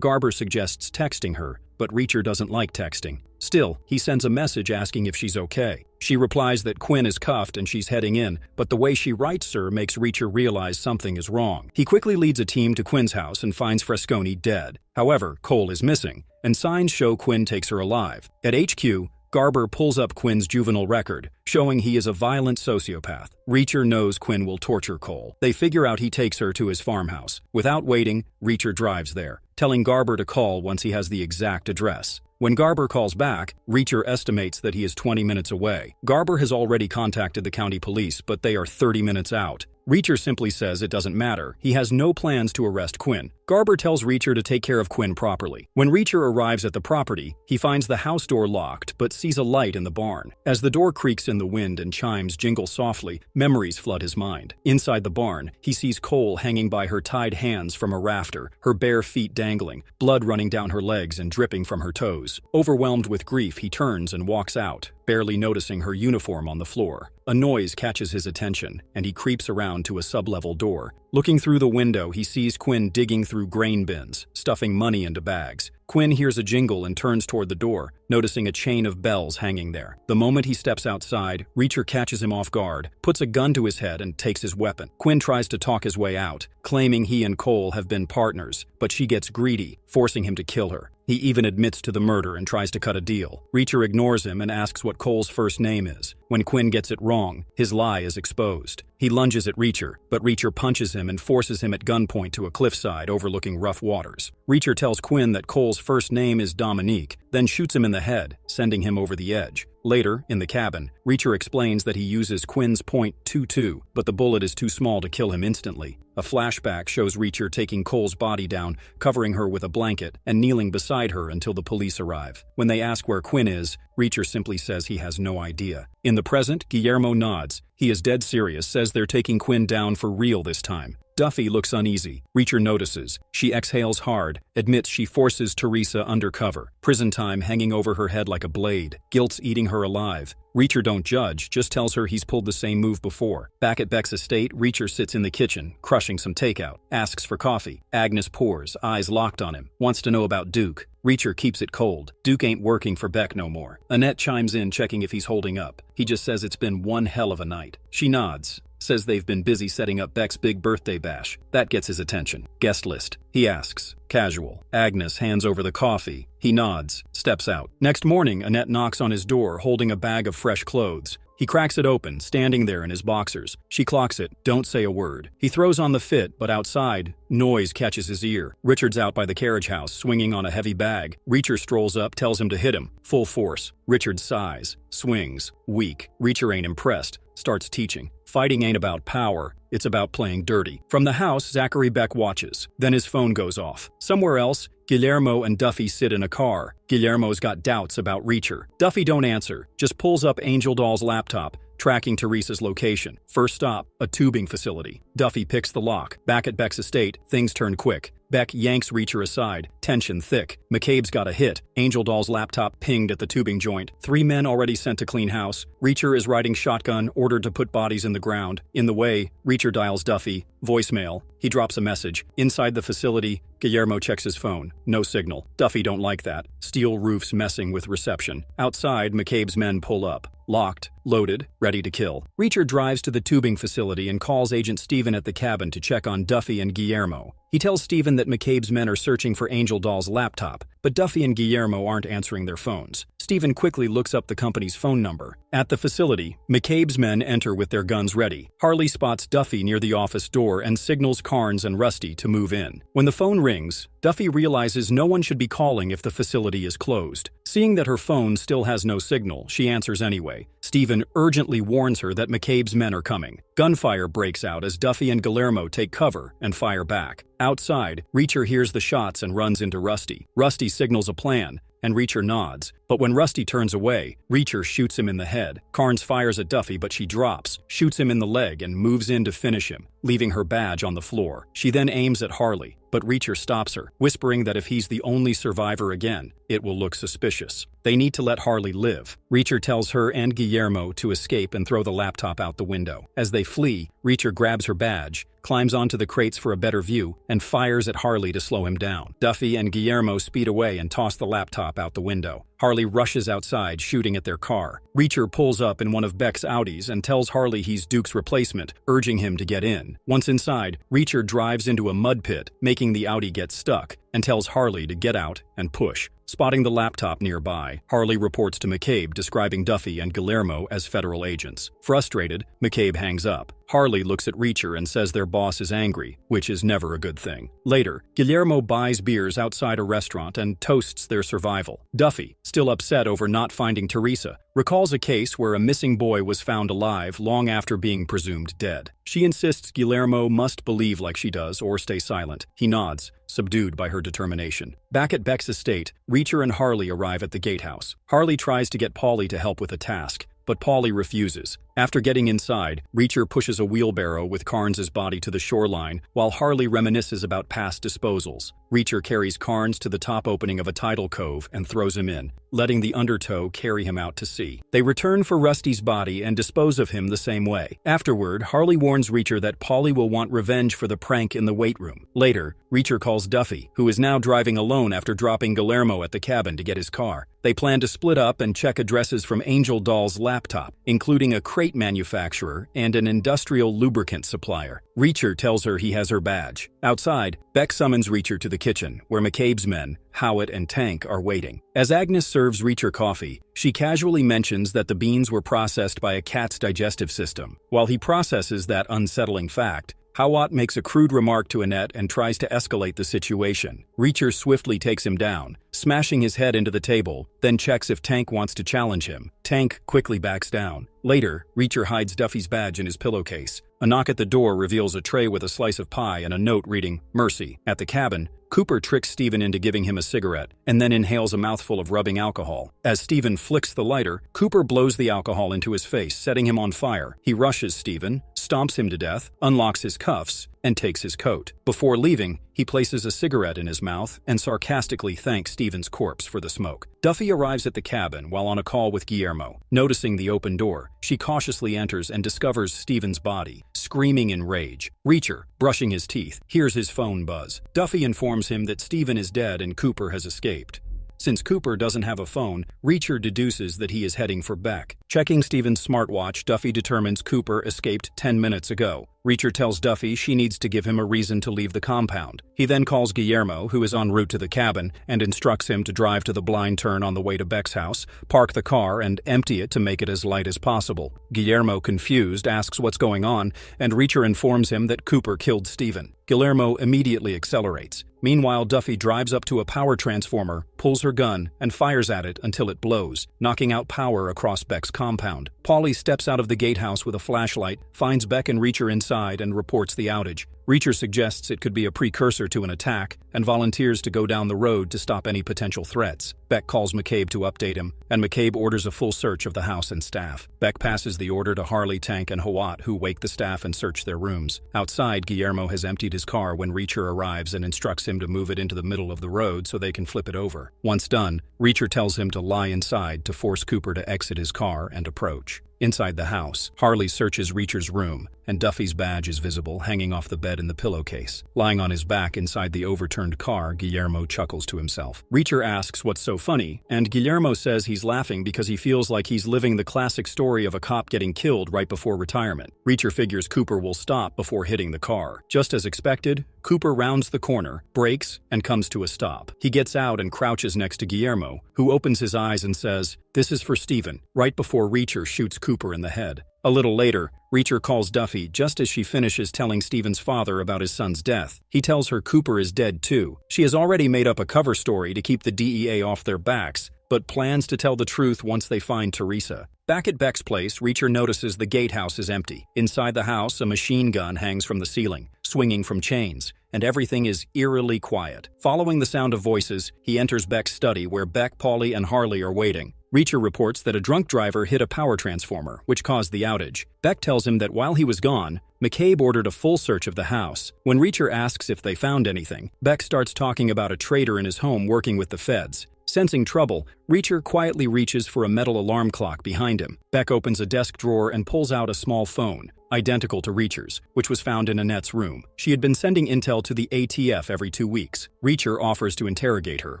Garber suggests texting her, but Reacher doesn't like texting. Still, he sends a message asking if she's okay. She replies that Quinn is cuffed and she's heading in, but the way she writes her makes Reacher realize something is wrong. He quickly leads a team to Quinn's house and finds Fresconi dead. However, Cole is missing, and signs show Quinn takes her alive. At HQ, Garber pulls up Quinn's juvenile record, showing he is a violent sociopath. Reacher knows Quinn will torture Cole. They figure out he takes her to his farmhouse. Without waiting, Reacher drives there, telling Garber to call once he has the exact address. When Garber calls back, Reacher estimates that he is 20 minutes away. Garber has already contacted the county police, but they are 30 minutes out. Reacher simply says it doesn't matter. He has no plans to arrest Quinn. Garber tells Reacher to take care of Quinn properly. When Reacher arrives at the property, he finds the house door locked but sees a light in the barn. As the door creaks in the wind and chimes jingle softly, memories flood his mind. Inside the barn, he sees Cole hanging by her tied hands from a rafter, her bare feet dangling, blood running down her legs and dripping from her toes. Overwhelmed with grief, he turns and walks out, barely noticing her uniform on the floor. A noise catches his attention, and he creeps around to a sub-level door. Looking through the window, he sees Quinn digging through grain bins, stuffing money into bags. Quinn hears a jingle and turns toward the door, noticing a chain of bells hanging there. The moment he steps outside, Reacher catches him off guard, puts a gun to his head and takes his weapon. Quinn tries to talk his way out, claiming he and Cole have been partners, but she gets greedy, forcing him to kill her. He even admits to the murder and tries to cut a deal. Reacher ignores him and asks what Cole's first name is. When Quinn gets it wrong, his lie is exposed. He lunges at Reacher, but Reacher punches him and forces him at gunpoint to a cliffside overlooking rough waters. Reacher tells Quinn that Cole's first name is Dominique, then shoots him in the head, sending him over the edge. Later, in the cabin, Reacher explains that he uses Quinn's .22, but the bullet is too small to kill him instantly. A flashback shows Reacher taking Cole's body down, covering her with a blanket, and kneeling beside her until the police arrive. When they ask where Quinn is, Reacher simply says he has no idea. In the present, Guillermo nods. He is dead serious, says they're taking Quinn down for real this time. Duffy looks uneasy. Reacher notices. She exhales hard, admits she forces Teresa undercover. Prison time hanging over her head like a blade. Guilt's eating her alive. Reacher don't judge, just tells her he's pulled the same move before. Back at Beck's estate, Reacher sits in the kitchen, crushing some takeout. Asks for coffee. Agnes pours, eyes locked on him. Wants to know about Duke. Reacher keeps it cold. Duke ain't working for Beck no more. Annette chimes in, checking if he's holding up. He just says it's been one hell of a night. She nods. Says they've been busy setting up Beck's big birthday bash. That gets his attention. Guest list. He asks. Casual. Agnes hands over the coffee. He nods. Steps out. Next morning, Annette knocks on his door, holding a bag of fresh clothes. He cracks it open, standing there in his boxers. She clocks it. Don't say a word. He throws on the fit, but outside, noise catches his ear. Richard's out by the carriage house, swinging on a heavy bag. Reacher strolls up, tells him to hit him. Full force. Richard sighs. Swings. Weak. Reacher ain't impressed. Starts teaching. Fighting ain't about power. It's about playing dirty. From the house, Zachary Beck watches. Then his phone goes off. Somewhere else, Guillermo and Duffy sit in a car. Guillermo's got doubts about Reacher. Duffy don't answer, just pulls up Angel Doll's laptop, tracking Teresa's location. First stop, a tubing facility. Duffy picks the lock. Back at Beck's estate, things turn quick. Beck yanks Reacher aside, tension thick. McCabe's got a hit. Angel Doll's laptop pinged at the tubing joint. 3 men already sent to clean house. Reacher is riding shotgun, ordered to put bodies in the ground. In the way, Reacher dials Duffy. Voicemail. He drops a message. Inside the facility, Guillermo checks his phone. No signal. Duffy don't like that. Steel roofs messing with reception. Outside, McCabe's men pull up. Locked, loaded, ready to kill. Reacher drives to the tubing facility and calls Agent Steven at the cabin to check on Duffy and Guillermo. He tells Steven that McCabe's men are searching for Angel Doll's laptop, but Duffy and Guillermo aren't answering their phones. Stephen quickly looks up the company's phone number. At the facility, McCabe's men enter with their guns ready. Harley spots Duffy near the office door and signals Carnes and Rusty to move in. When the phone rings, Duffy realizes no one should be calling if the facility is closed. Seeing that her phone still has no signal, she answers anyway. Stephen urgently warns her that McCabe's men are coming. Gunfire breaks out as Duffy and Guillermo take cover and fire back. Outside, Reacher hears the shots and runs into Rusty. Rusty signals a plan, and Reacher nods. But when Rusty turns away, Reacher shoots him in the head. Carnes fires at Duffy, but she drops, shoots him in the leg, and moves in to finish him, leaving her badge on the floor. She then aims at Harley, but Reacher stops her, whispering that if he's the only survivor again, it will look suspicious. They need to let Harley live. Reacher tells her and Guillermo to escape and throw the laptop out the window. As they flee, Reacher grabs her badge, climbs onto the crates for a better view, and fires at Harley to slow him down. Duffy and Guillermo speed away and toss the laptop out the window. Harley rushes outside, shooting at their car. Reacher pulls up in one of Beck's Audis and tells Harley he's Duke's replacement, urging him to get in. Once inside, Reacher drives into a mud pit, making the Audi get stuck, and tells Harley to get out and push. Spotting the laptop nearby, Harley reports to McCabe, describing Duffy and Guillermo as federal agents. Frustrated, McCabe hangs up. Harley looks at Reacher and says their boss is angry, which is never a good thing. Later, Guillermo buys beers outside a restaurant and toasts their survival. Duffy, still upset over not finding Teresa, recalls a case where a missing boy was found alive long after being presumed dead. She insists Guillermo must believe like she does or stay silent. He nods, subdued by her determination. Back at Beck's estate, Reacher and Harley arrive at the gatehouse. Harley tries to get Paulie to help with a task, but Paulie refuses. After getting inside, Reacher pushes a wheelbarrow with Carnes' body to the shoreline, while Harley reminisces about past disposals. Reacher carries Carnes to the top opening of a tidal cove and throws him in, letting the undertow carry him out to sea. They return for Rusty's body and dispose of him the same way. Afterward, Harley warns Reacher that Paulie will want revenge for the prank in the weight room. Later, Reacher calls Duffy, who is now driving alone after dropping Guillermo at the cabin to get his car. They plan to split up and check addresses from Angel Doll's laptop, including a crate manufacturer and an industrial lubricant supplier. Reacher tells her he has her badge. Outside, Beck summons Reacher to the kitchen, where McCabe's men, Howitt and Tank, are waiting. As Agnes serves Reacher coffee, she casually mentions that the beans were processed by a cat's digestive system. While he processes that unsettling fact, Howitt makes a crude remark to Annette and tries to escalate the situation. Reacher swiftly takes him down, smashing his head into the table, then checks if Tank wants to challenge him. Tank quickly backs down. Later, Reacher hides Duffy's badge in his pillowcase. A knock at the door reveals a tray with a slice of pie and a note reading, "Mercy." At the cabin, Cooper tricks Stephen into giving him a cigarette, and then inhales a mouthful of rubbing alcohol. As Stephen flicks the lighter, Cooper blows the alcohol into his face, setting him on fire. He rushes Stephen, stomps him to death, unlocks his cuffs, and takes his coat. Before leaving, he places a cigarette in his mouth and sarcastically thanks Stephen's corpse for the smoke. Duffy arrives at the cabin while on a call with Guillermo. Noticing the open door, she cautiously enters and discovers Stephen's body, screaming in rage. Reacher, brushing his teeth, hears his phone buzz. Duffy informs him that Stephen is dead and Cooper has escaped. Since Cooper doesn't have a phone, Reacher deduces that he is heading for Beck. Checking Stephen's smartwatch, Duffy determines Cooper escaped 10 minutes ago. Reacher tells Duffy she needs to give him a reason to leave the compound. He then calls Guillermo, who is en route to the cabin, and instructs him to drive to the blind turn on the way to Beck's house, park the car, and empty it to make it as light as possible. Guillermo, confused, asks what's going on, and Reacher informs him that Cooper killed Stephen. Guillermo immediately accelerates. Meanwhile, Duffy drives up to a power transformer, pulls her gun, and fires at it until it blows, knocking out power across Beck's compound. Paulie steps out of the gatehouse with a flashlight, finds Beck and Reacher inside, and reports the outage. Reacher suggests it could be a precursor to an attack and volunteers to go down the road to stop any potential threats. Beck calls McCabe to update him, and McCabe orders a full search of the house and staff. Beck passes the order to Harley, Tank, and Howitt, who wake the staff and search their rooms. Outside, Guillermo has emptied his car when Reacher arrives and instructs him to move it into the middle of the road so they can flip it over. Once done, Reacher tells him to lie inside to force Cooper to exit his car and approach. Inside the house, Harley searches Reacher's room, and Duffy's badge is visible, hanging off the bed in the pillowcase. Lying on his back inside the overturned car, Guillermo chuckles to himself. Reacher asks what's so funny, and Guillermo says he's laughing because he feels like he's living the classic story of a cop getting killed right before retirement. Reacher figures Cooper will stop before hitting the car. Just as expected, Cooper rounds the corner, brakes, and comes to a stop. He gets out and crouches next to Guillermo, who opens his eyes and says, "This is for Steven," right before Reacher shoots Cooper in the head. A little later, Reacher calls Duffy just as she finishes telling Steven's father about his son's death. He tells her Cooper is dead too. She has already made up a cover story to keep the DEA off their backs, but plans to tell the truth once they find Teresa. Back at Beck's place, Reacher notices the gatehouse is empty. Inside the house, a machine gun hangs from the ceiling, swinging from chains, and everything is eerily quiet. Following the sound of voices, he enters Beck's study where Beck, Paulie, and Harley are waiting. Reacher reports that a drunk driver hit a power transformer, which caused the outage. Beck tells him that while he was gone, McCabe ordered a full search of the house. When Reacher asks if they found anything, Beck starts talking about a traitor in his home working with the feds. Sensing trouble, Reacher quietly reaches for a metal alarm clock behind him. Beck opens a desk drawer and pulls out a small phone, identical to Reacher's, which was found in Annette's room. She had been sending intel to the ATF every 2 weeks. Reacher offers to interrogate her,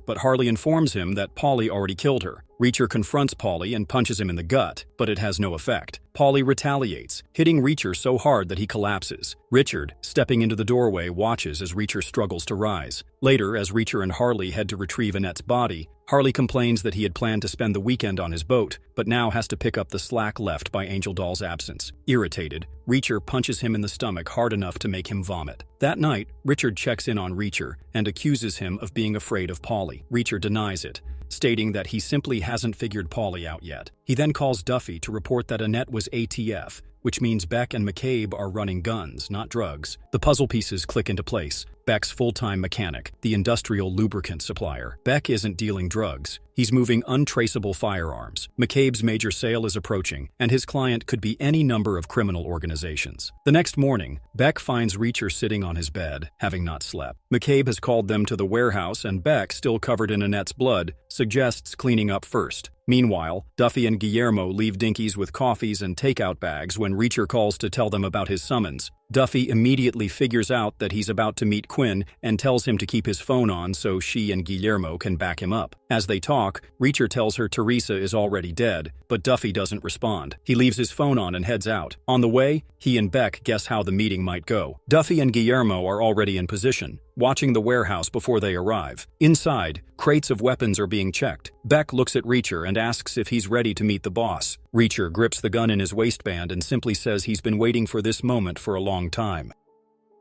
but Harley informs him that Paulie already killed her. Reacher confronts Paulie and punches him in the gut, but it has no effect. Paulie retaliates, hitting Reacher so hard that he collapses. Richard, stepping into the doorway, watches as Reacher struggles to rise. Later, as Reacher and Harley head to retrieve Annette's body, Harley complains that he had planned to spend the weekend on his boat, but now has to pick up the slack left by Angel Doll's absence. Irritated, Reacher punches him in the stomach hard enough to make him vomit. That night, Richard checks in on Reacher and accuses him of being afraid of Paulie. Reacher denies it, stating that he simply hasn't figured Paulie out yet. He then calls Duffy to report that Annette was ATF, which means Beck and McCabe are running guns, not drugs. The puzzle pieces click into place. Beck's full-time mechanic, the industrial lubricant supplier. Beck isn't dealing drugs. He's moving untraceable firearms. McCabe's major sale is approaching, and his client could be any number of criminal organizations. The next morning, Beck finds Reacher sitting on his bed, having not slept. McCabe has called them to the warehouse, and Beck, still covered in Annette's blood, suggests cleaning up first. Meanwhile, Duffy and Guillermo leave Dinkies with coffees and takeout bags when Reacher calls to tell them about his summons. Duffy immediately figures out that he's about to meet Quinn and tells him to keep his phone on so she and Guillermo can back him up. As they talk, Reacher tells her Teresa is already dead, but Duffy doesn't respond. He leaves his phone on and heads out. On the way, he and Beck guess how the meeting might go. Duffy and Guillermo are already in position, watching the warehouse before they arrive. Inside, crates of weapons are being checked. Beck looks at Reacher and asks if he's ready to meet the boss. Reacher grips the gun in his waistband and simply says he's been waiting for this moment for a long time.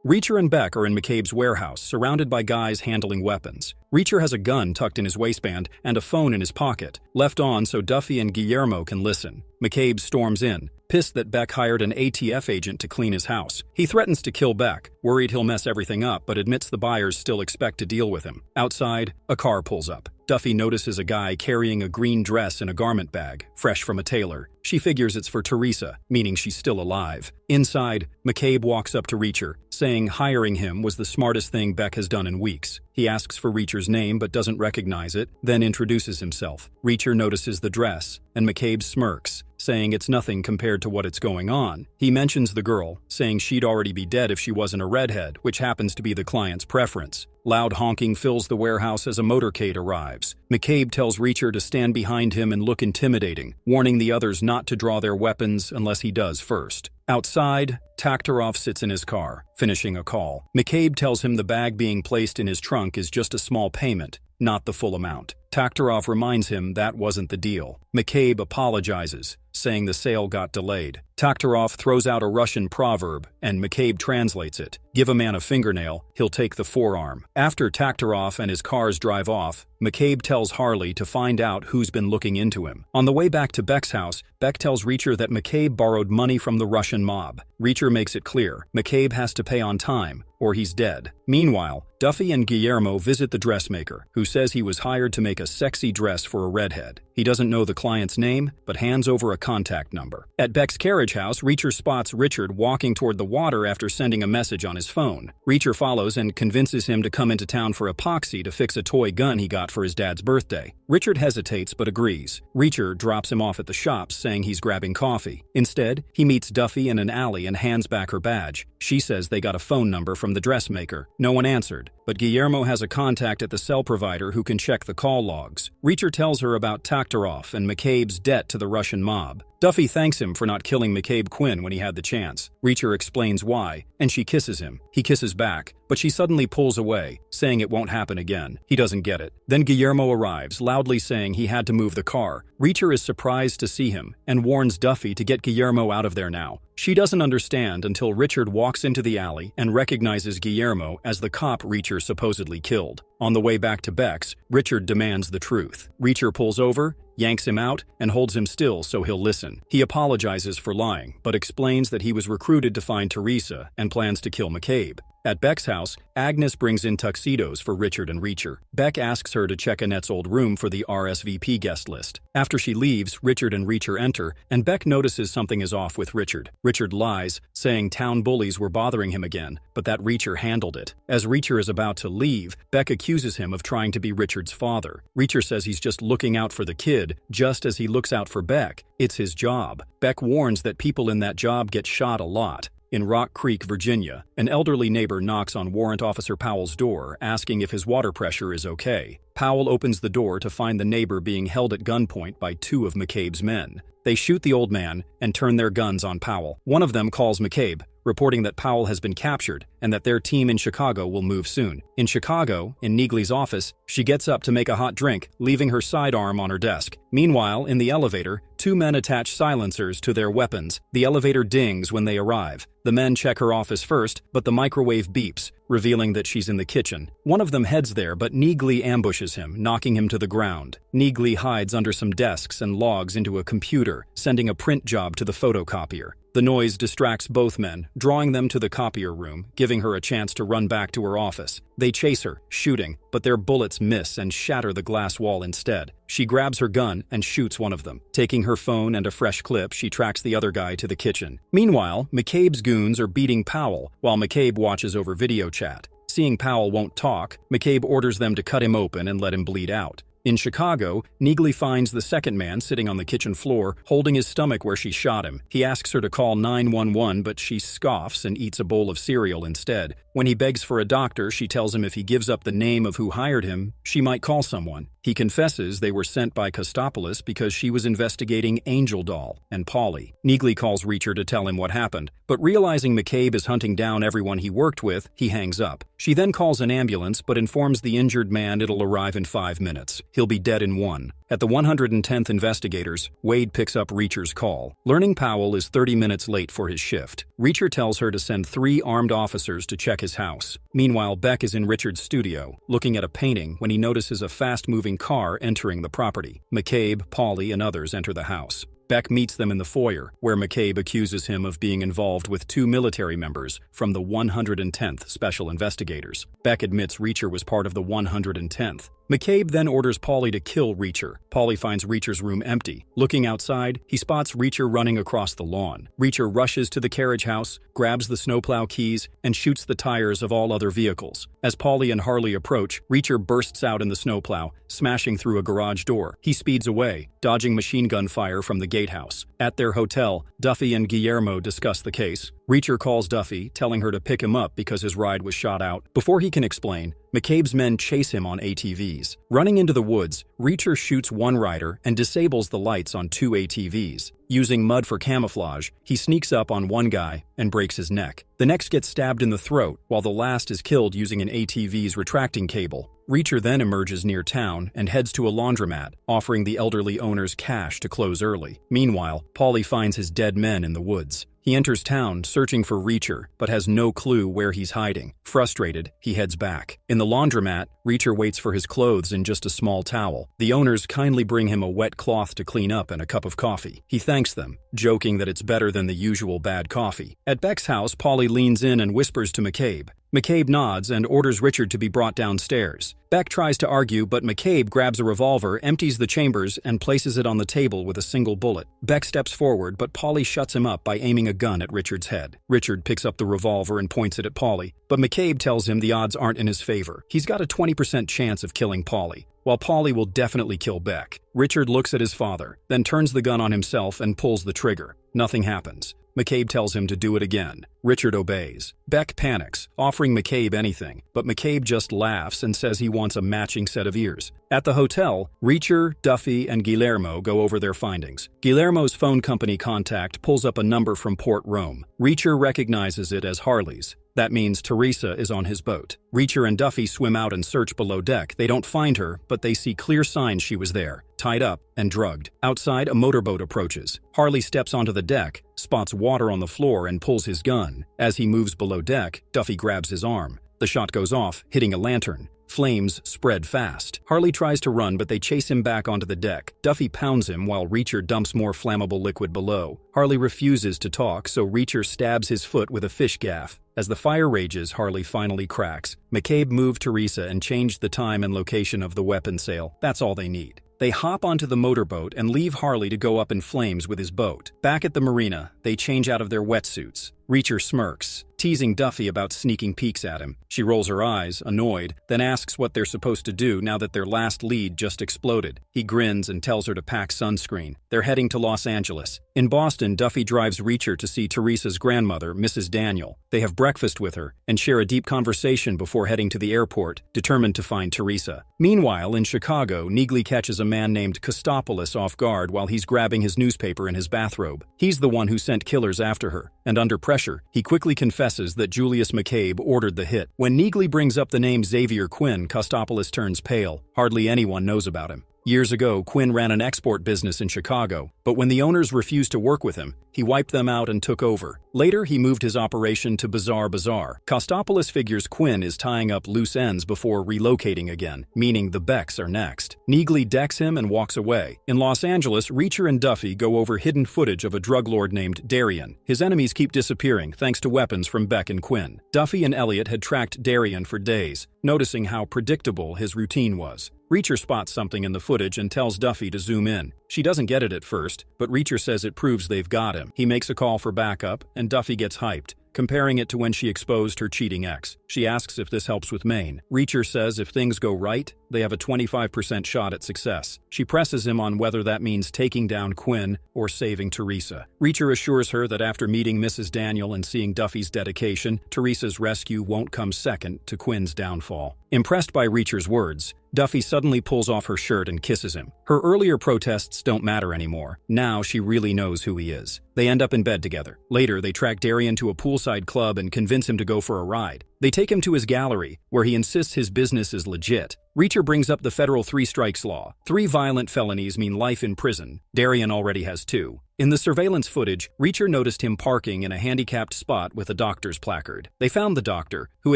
Reacher and Beck are in McCabe's warehouse, surrounded by guys handling weapons. Reacher has a gun tucked in his waistband and a phone in his pocket, left on so Duffy and Guillermo can listen. McCabe storms in, pissed that Beck hired an ATF agent to clean his house. He threatens to kill Beck, worried he'll mess everything up, but admits the buyers still expect to deal with him. Outside, a car pulls up. Duffy notices a guy carrying a green dress in a garment bag, fresh from a tailor. She figures it's for Teresa, meaning she's still alive. Inside, McCabe walks up to Reacher, saying hiring him was the smartest thing Beck has done in weeks. He asks for Reacher's name but doesn't recognize it, then introduces himself. Reacher notices the dress, and McCabe smirks, saying it's nothing compared to what's going on. He mentions the girl, saying she'd already be dead if she wasn't a redhead, which happens to be the client's preference. Loud honking fills the warehouse as a motorcade arrives. McCabe tells Reacher to stand behind him and look intimidating, warning the others not to draw their weapons unless he does first. Outside, Taktarov sits in his car, finishing a call. McCabe tells him the bag being placed in his trunk is just a small payment, not the full amount. Taktarov reminds him that wasn't the deal. McCabe apologizes, saying the sale got delayed. Taktarov throws out a Russian proverb, and McCabe translates it. Give a man a fingernail, he'll take the forearm. After Taktarov and his cars drive off, McCabe tells Harley to find out who's been looking into him. On the way back to Beck's house, Beck tells Reacher that McCabe borrowed money from the Russian mob. Reacher makes it clear, McCabe has to pay on time, or he's dead. Meanwhile, Duffy and Guillermo visit the dressmaker, who says he was hired to make a sexy dress for a redhead. He doesn't know the client's name, but hands over a contact number. At Beck's carriage house, Reacher spots Richard walking toward the water after sending a message on his phone. Reacher follows and convinces him to come into town for epoxy to fix a toy gun he got for his dad's birthday. Richard hesitates but agrees. Reacher drops him off at the shops, saying he's grabbing coffee. Instead, he meets Duffy in an alley and hands back her badge. She says they got a phone number from the dressmaker. No one answered, but Guillermo has a contact at the cell provider who can check the call logs. Reacher tells her about Taktarov and McCabe's debt to the Russian mob. Duffy thanks him for not killing McCabe Quinn when he had the chance. Reacher explains why, and she kisses him. He kisses back, but she suddenly pulls away, saying it won't happen again. He doesn't get it. Then Guillermo arrives, loudly saying he had to move the car. Reacher is surprised to see him and warns Duffy to get Guillermo out of there now. She doesn't understand until Richard walks into the alley and recognizes Guillermo as the cop Reacher supposedly killed. On the way back to Beck's, Richard demands the truth. Reacher pulls over, yanks him out, and holds him still so he'll listen. He apologizes for lying, but explains that he was recruited to find Teresa and plans to kill McCabe. At Beck's house, Agnes brings in tuxedos for Richard and Reacher. Beck asks her to check Annette's old room for the RSVP guest list. After she leaves, Richard and Reacher enter, and Beck notices something is off with Richard. Richard lies, saying town bullies were bothering him again, but that Reacher handled it. As Reacher is about to leave, Beck accuses him of trying to be Richard's father. Reacher says he's just looking out for the kid, just as he looks out for Beck. It's his job. Beck warns that people in that job get shot a lot. In Rock Creek, Virginia, an elderly neighbor knocks on Warrant Officer Powell's door, asking if his water pressure is okay. Powell opens the door to find the neighbor being held at gunpoint by two of McCabe's men. They shoot the old man and turn their guns on Powell. One of them calls McCabe, reporting that Powell has been captured and that their team in Chicago will move soon. In Chicago, in Neagley's office, she gets up to make a hot drink, leaving her sidearm on her desk. Meanwhile, in the elevator, two men attach silencers to their weapons. The elevator dings when they arrive. The men check her office first, but the microwave beeps, revealing that she's in the kitchen. One of them heads there, but Neagley ambushes him, knocking him to the ground. Neagley hides under some desks and logs into a computer, sending a print job to the photocopier. The noise distracts both men, drawing them to the copier room, giving her a chance to run back to her office. They chase her, shooting, but their bullets miss and shatter the glass wall instead. She grabs her gun and shoots one of them. Taking her phone and a fresh clip, she tracks the other guy to the kitchen. Meanwhile, McCabe's goons are beating Powell, while McCabe watches over video chat. Seeing Powell won't talk, McCabe orders them to cut him open and let him bleed out. In Chicago, Neagley finds the second man sitting on the kitchen floor, holding his stomach where she shot him. He asks her to call 911, but she scoffs and eats a bowl of cereal instead. When he begs for a doctor, she tells him if he gives up the name of who hired him, she might call someone. He confesses they were sent by Kostopoulos because she was investigating Angel Doll and Polly. Neagley calls Reacher to tell him what happened, but realizing McCabe is hunting down everyone he worked with, he hangs up. She then calls an ambulance, but informs the injured man it'll arrive in 5 minutes. He'll be dead in 1. At the 110th Investigators, Wade picks up Reacher's call, learning Powell is 30 minutes late for his shift. Reacher tells her to send 3 armed officers to check his house. Meanwhile, Beck is in Richard's studio, looking at a painting when he notices a fast-moving car entering the property. McCabe, Polly, and others enter the house. Beck meets them in the foyer, where McCabe accuses him of being involved with 2 military members from the 110th Special Investigators. Beck admits Reacher was part of the 110th. McCabe then orders Polly to kill Reacher. Polly finds Reacher's room empty. Looking outside, he spots Reacher running across the lawn. Reacher rushes to the carriage house, grabs the snowplow keys, and shoots the tires of all other vehicles. As Polly and Harley approach, Reacher bursts out in the snowplow, smashing through a garage door. He speeds away, dodging machine gun fire from the gatehouse. At their hotel, Duffy and Guillermo discuss the case. Reacher calls Duffy, telling her to pick him up because his ride was shot out. Before he can explain, McCabe's men chase him on ATVs. Running into the woods, Reacher shoots one rider and disables the lights on 2 ATVs. Using mud for camouflage, he sneaks up on one guy and breaks his neck. The next gets stabbed in the throat, while the last is killed using an ATV's retracting cable. Reacher then emerges near town and heads to a laundromat, offering the elderly owners cash to close early. Meanwhile, Paulie finds his dead men in the woods. He enters town searching for Reacher, but has no clue where he's hiding. Frustrated, he heads back. In the laundromat, Reacher waits for his clothes in just a small towel. The owners kindly bring him a wet cloth to clean up and a cup of coffee. He thanks them, joking that it's better than the usual bad coffee. At Beck's house, Paulie leans in and whispers to McCabe. McCabe nods and orders Richard to be brought downstairs. Beck tries to argue, but McCabe grabs a revolver, empties the chambers, and places it on the table with a single bullet. Beck steps forward, but Paulie shuts him up by aiming a gun at Richard's head. Richard picks up the revolver and points it at Paulie, but McCabe tells him the odds aren't in his favor. He's got a 20% chance of killing Paulie, while Paulie will definitely kill Beck. Richard looks at his father, then turns the gun on himself and pulls the trigger. Nothing happens. McCabe tells him to do it again. Richard obeys. Beck panics, offering McCabe anything, but McCabe just laughs and says he wants a matching set of ears. At the hotel, Reacher, Duffy, and Guillermo go over their findings. Guillermo's phone company contact pulls up a number from Port Rome. Reacher recognizes it as Harley's. That means Teresa is on his boat. Reacher and Duffy swim out and search below deck. They don't find her, but they see clear signs she was there, tied up and drugged. Outside, a motorboat approaches. Harley steps onto the deck, spots water on the floor, and pulls his gun. As he moves below deck, Duffy grabs his arm. The shot goes off, hitting a lantern. Flames spread fast. Harley tries to run, but they chase him back onto the deck. Duffy pounds him while Reacher dumps more flammable liquid below. Harley refuses to talk, so Reacher stabs his foot with a fish gaff. As the fire rages, Harley finally cracks. McCabe moved Teresa and changed the time and location of the weapon sale. That's all they need. They hop onto the motorboat and leave Harley to go up in flames with his boat. Back at the marina, they change out of their wetsuits. Reacher smirks, teasing Duffy about sneaking peeks at him. She rolls her eyes, annoyed, then asks what they're supposed to do now that their last lead just exploded. He grins and tells her to pack sunscreen. They're heading to Los Angeles. In Boston, Duffy drives Reacher to see Teresa's grandmother, Mrs. Daniel. They have breakfast with her and share a deep conversation before heading to the airport, determined to find Teresa. Meanwhile, in Chicago, Neagley catches a man named Kostopoulos off guard while he's grabbing his newspaper in his bathrobe. He's the one who sent killers after her, and under pressure, he quickly confesses that Julius McCabe ordered the hit. When Neagley brings up the name Xavier Quinn, Kostopoulos turns pale. Hardly anyone knows about him. Years ago, Quinn ran an export business in Chicago, but when the owners refused to work with him, he wiped them out and took over. Later, he moved his operation to Bizarre Bazaar. Kostopoulos figures Quinn is tying up loose ends before relocating again, meaning the Becks are next. Neagley decks him and walks away. In Los Angeles, Reacher and Duffy go over hidden footage of a drug lord named Darien. His enemies keep disappearing thanks to weapons from Beck and Quinn. Duffy and Elliot had tracked Darien for days, noticing how predictable his routine was. Reacher spots something in the footage and tells Duffy to zoom in. She doesn't get it at first, but Reacher says it proves they've got him. He makes a call for backup, and Duffy gets hyped, comparing it to when she exposed her cheating ex. She asks if this helps with Maine. Reacher says if things go right, they have a 25% shot at success. She presses him on whether that means taking down Quinn or saving Teresa. Reacher assures her that after meeting Mrs. Daniel and seeing Duffy's dedication, Teresa's rescue won't come second to Quinn's downfall. Impressed by Reacher's words, Duffy suddenly pulls off her shirt and kisses him. Her earlier protests don't matter anymore. Now she really knows who he is. They end up in bed together. Later, they track Darien to a poolside club and convince him to go for a ride. They take him to his gallery, where he insists his business is legit. Reacher brings up the federal 3 strikes law. 3 violent felonies mean life in prison. Darien already has 2. In the surveillance footage, Reacher noticed him parking in a handicapped spot with a doctor's placard. They found the doctor, who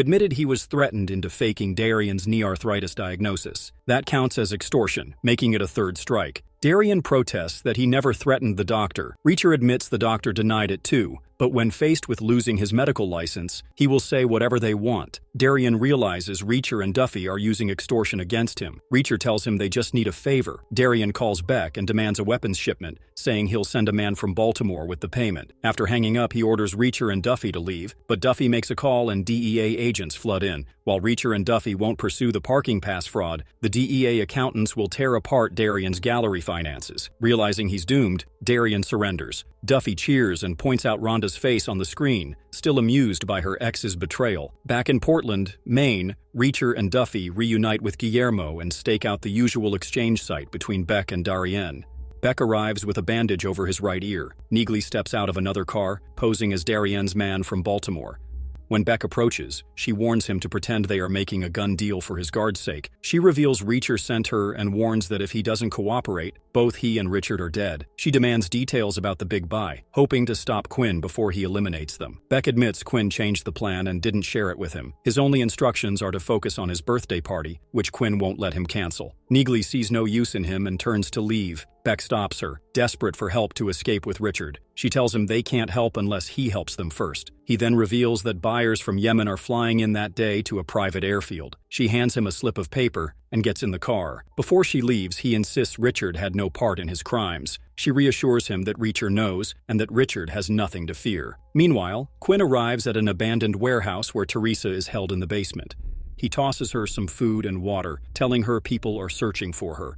admitted he was threatened into faking Darien's knee arthritis diagnosis. That counts as extortion, making it a 3rd strike. Darien protests that he never threatened the doctor. Reacher admits the doctor denied it too, but when faced with losing his medical license, he will say whatever they want. Darien realizes Reacher and Duffy are using extortion against him. Reacher tells him they just need a favor. Darien calls Beck and demands a weapons shipment, saying he'll send a man from Baltimore with the payment. After hanging up, he orders Reacher and Duffy to leave, but Duffy makes a call and DEA agents flood in. While Reacher and Duffy won't pursue the parking pass fraud, the DEA accountants will tear apart Darien's gallery finances. Realizing he's doomed, Darien surrenders. Duffy cheers and points out Rhonda's face on the screen, still amused by her ex's betrayal. Back in Portland, Maine, Reacher and Duffy reunite with Guillermo and stake out the usual exchange site between Beck and Darien. Beck arrives with a bandage over his right ear. Neagley steps out of another car, posing as Darien's man from Baltimore. When Beck approaches, she warns him to pretend they are making a gun deal for his guard's sake. She reveals Reacher sent her and warns that if he doesn't cooperate, both he and Richard are dead. She demands details about the big buy, hoping to stop Quinn before he eliminates them. Beck admits Quinn changed the plan and didn't share it with him. His only instructions are to focus on his birthday party, which Quinn won't let him cancel. Neagley sees no use in him and turns to leave. Beck stops her, desperate for help to escape with Richard. She tells him they can't help unless he helps them first. He then reveals that buyers from Yemen are flying in that day to a private airfield. She hands him a slip of paper and gets in the car. Before she leaves, he insists Richard had no part in his crimes. She reassures him that Reacher knows and that Richard has nothing to fear. Meanwhile, Quinn arrives at an abandoned warehouse where Teresa is held in the basement. He tosses her some food and water, telling her people are searching for her.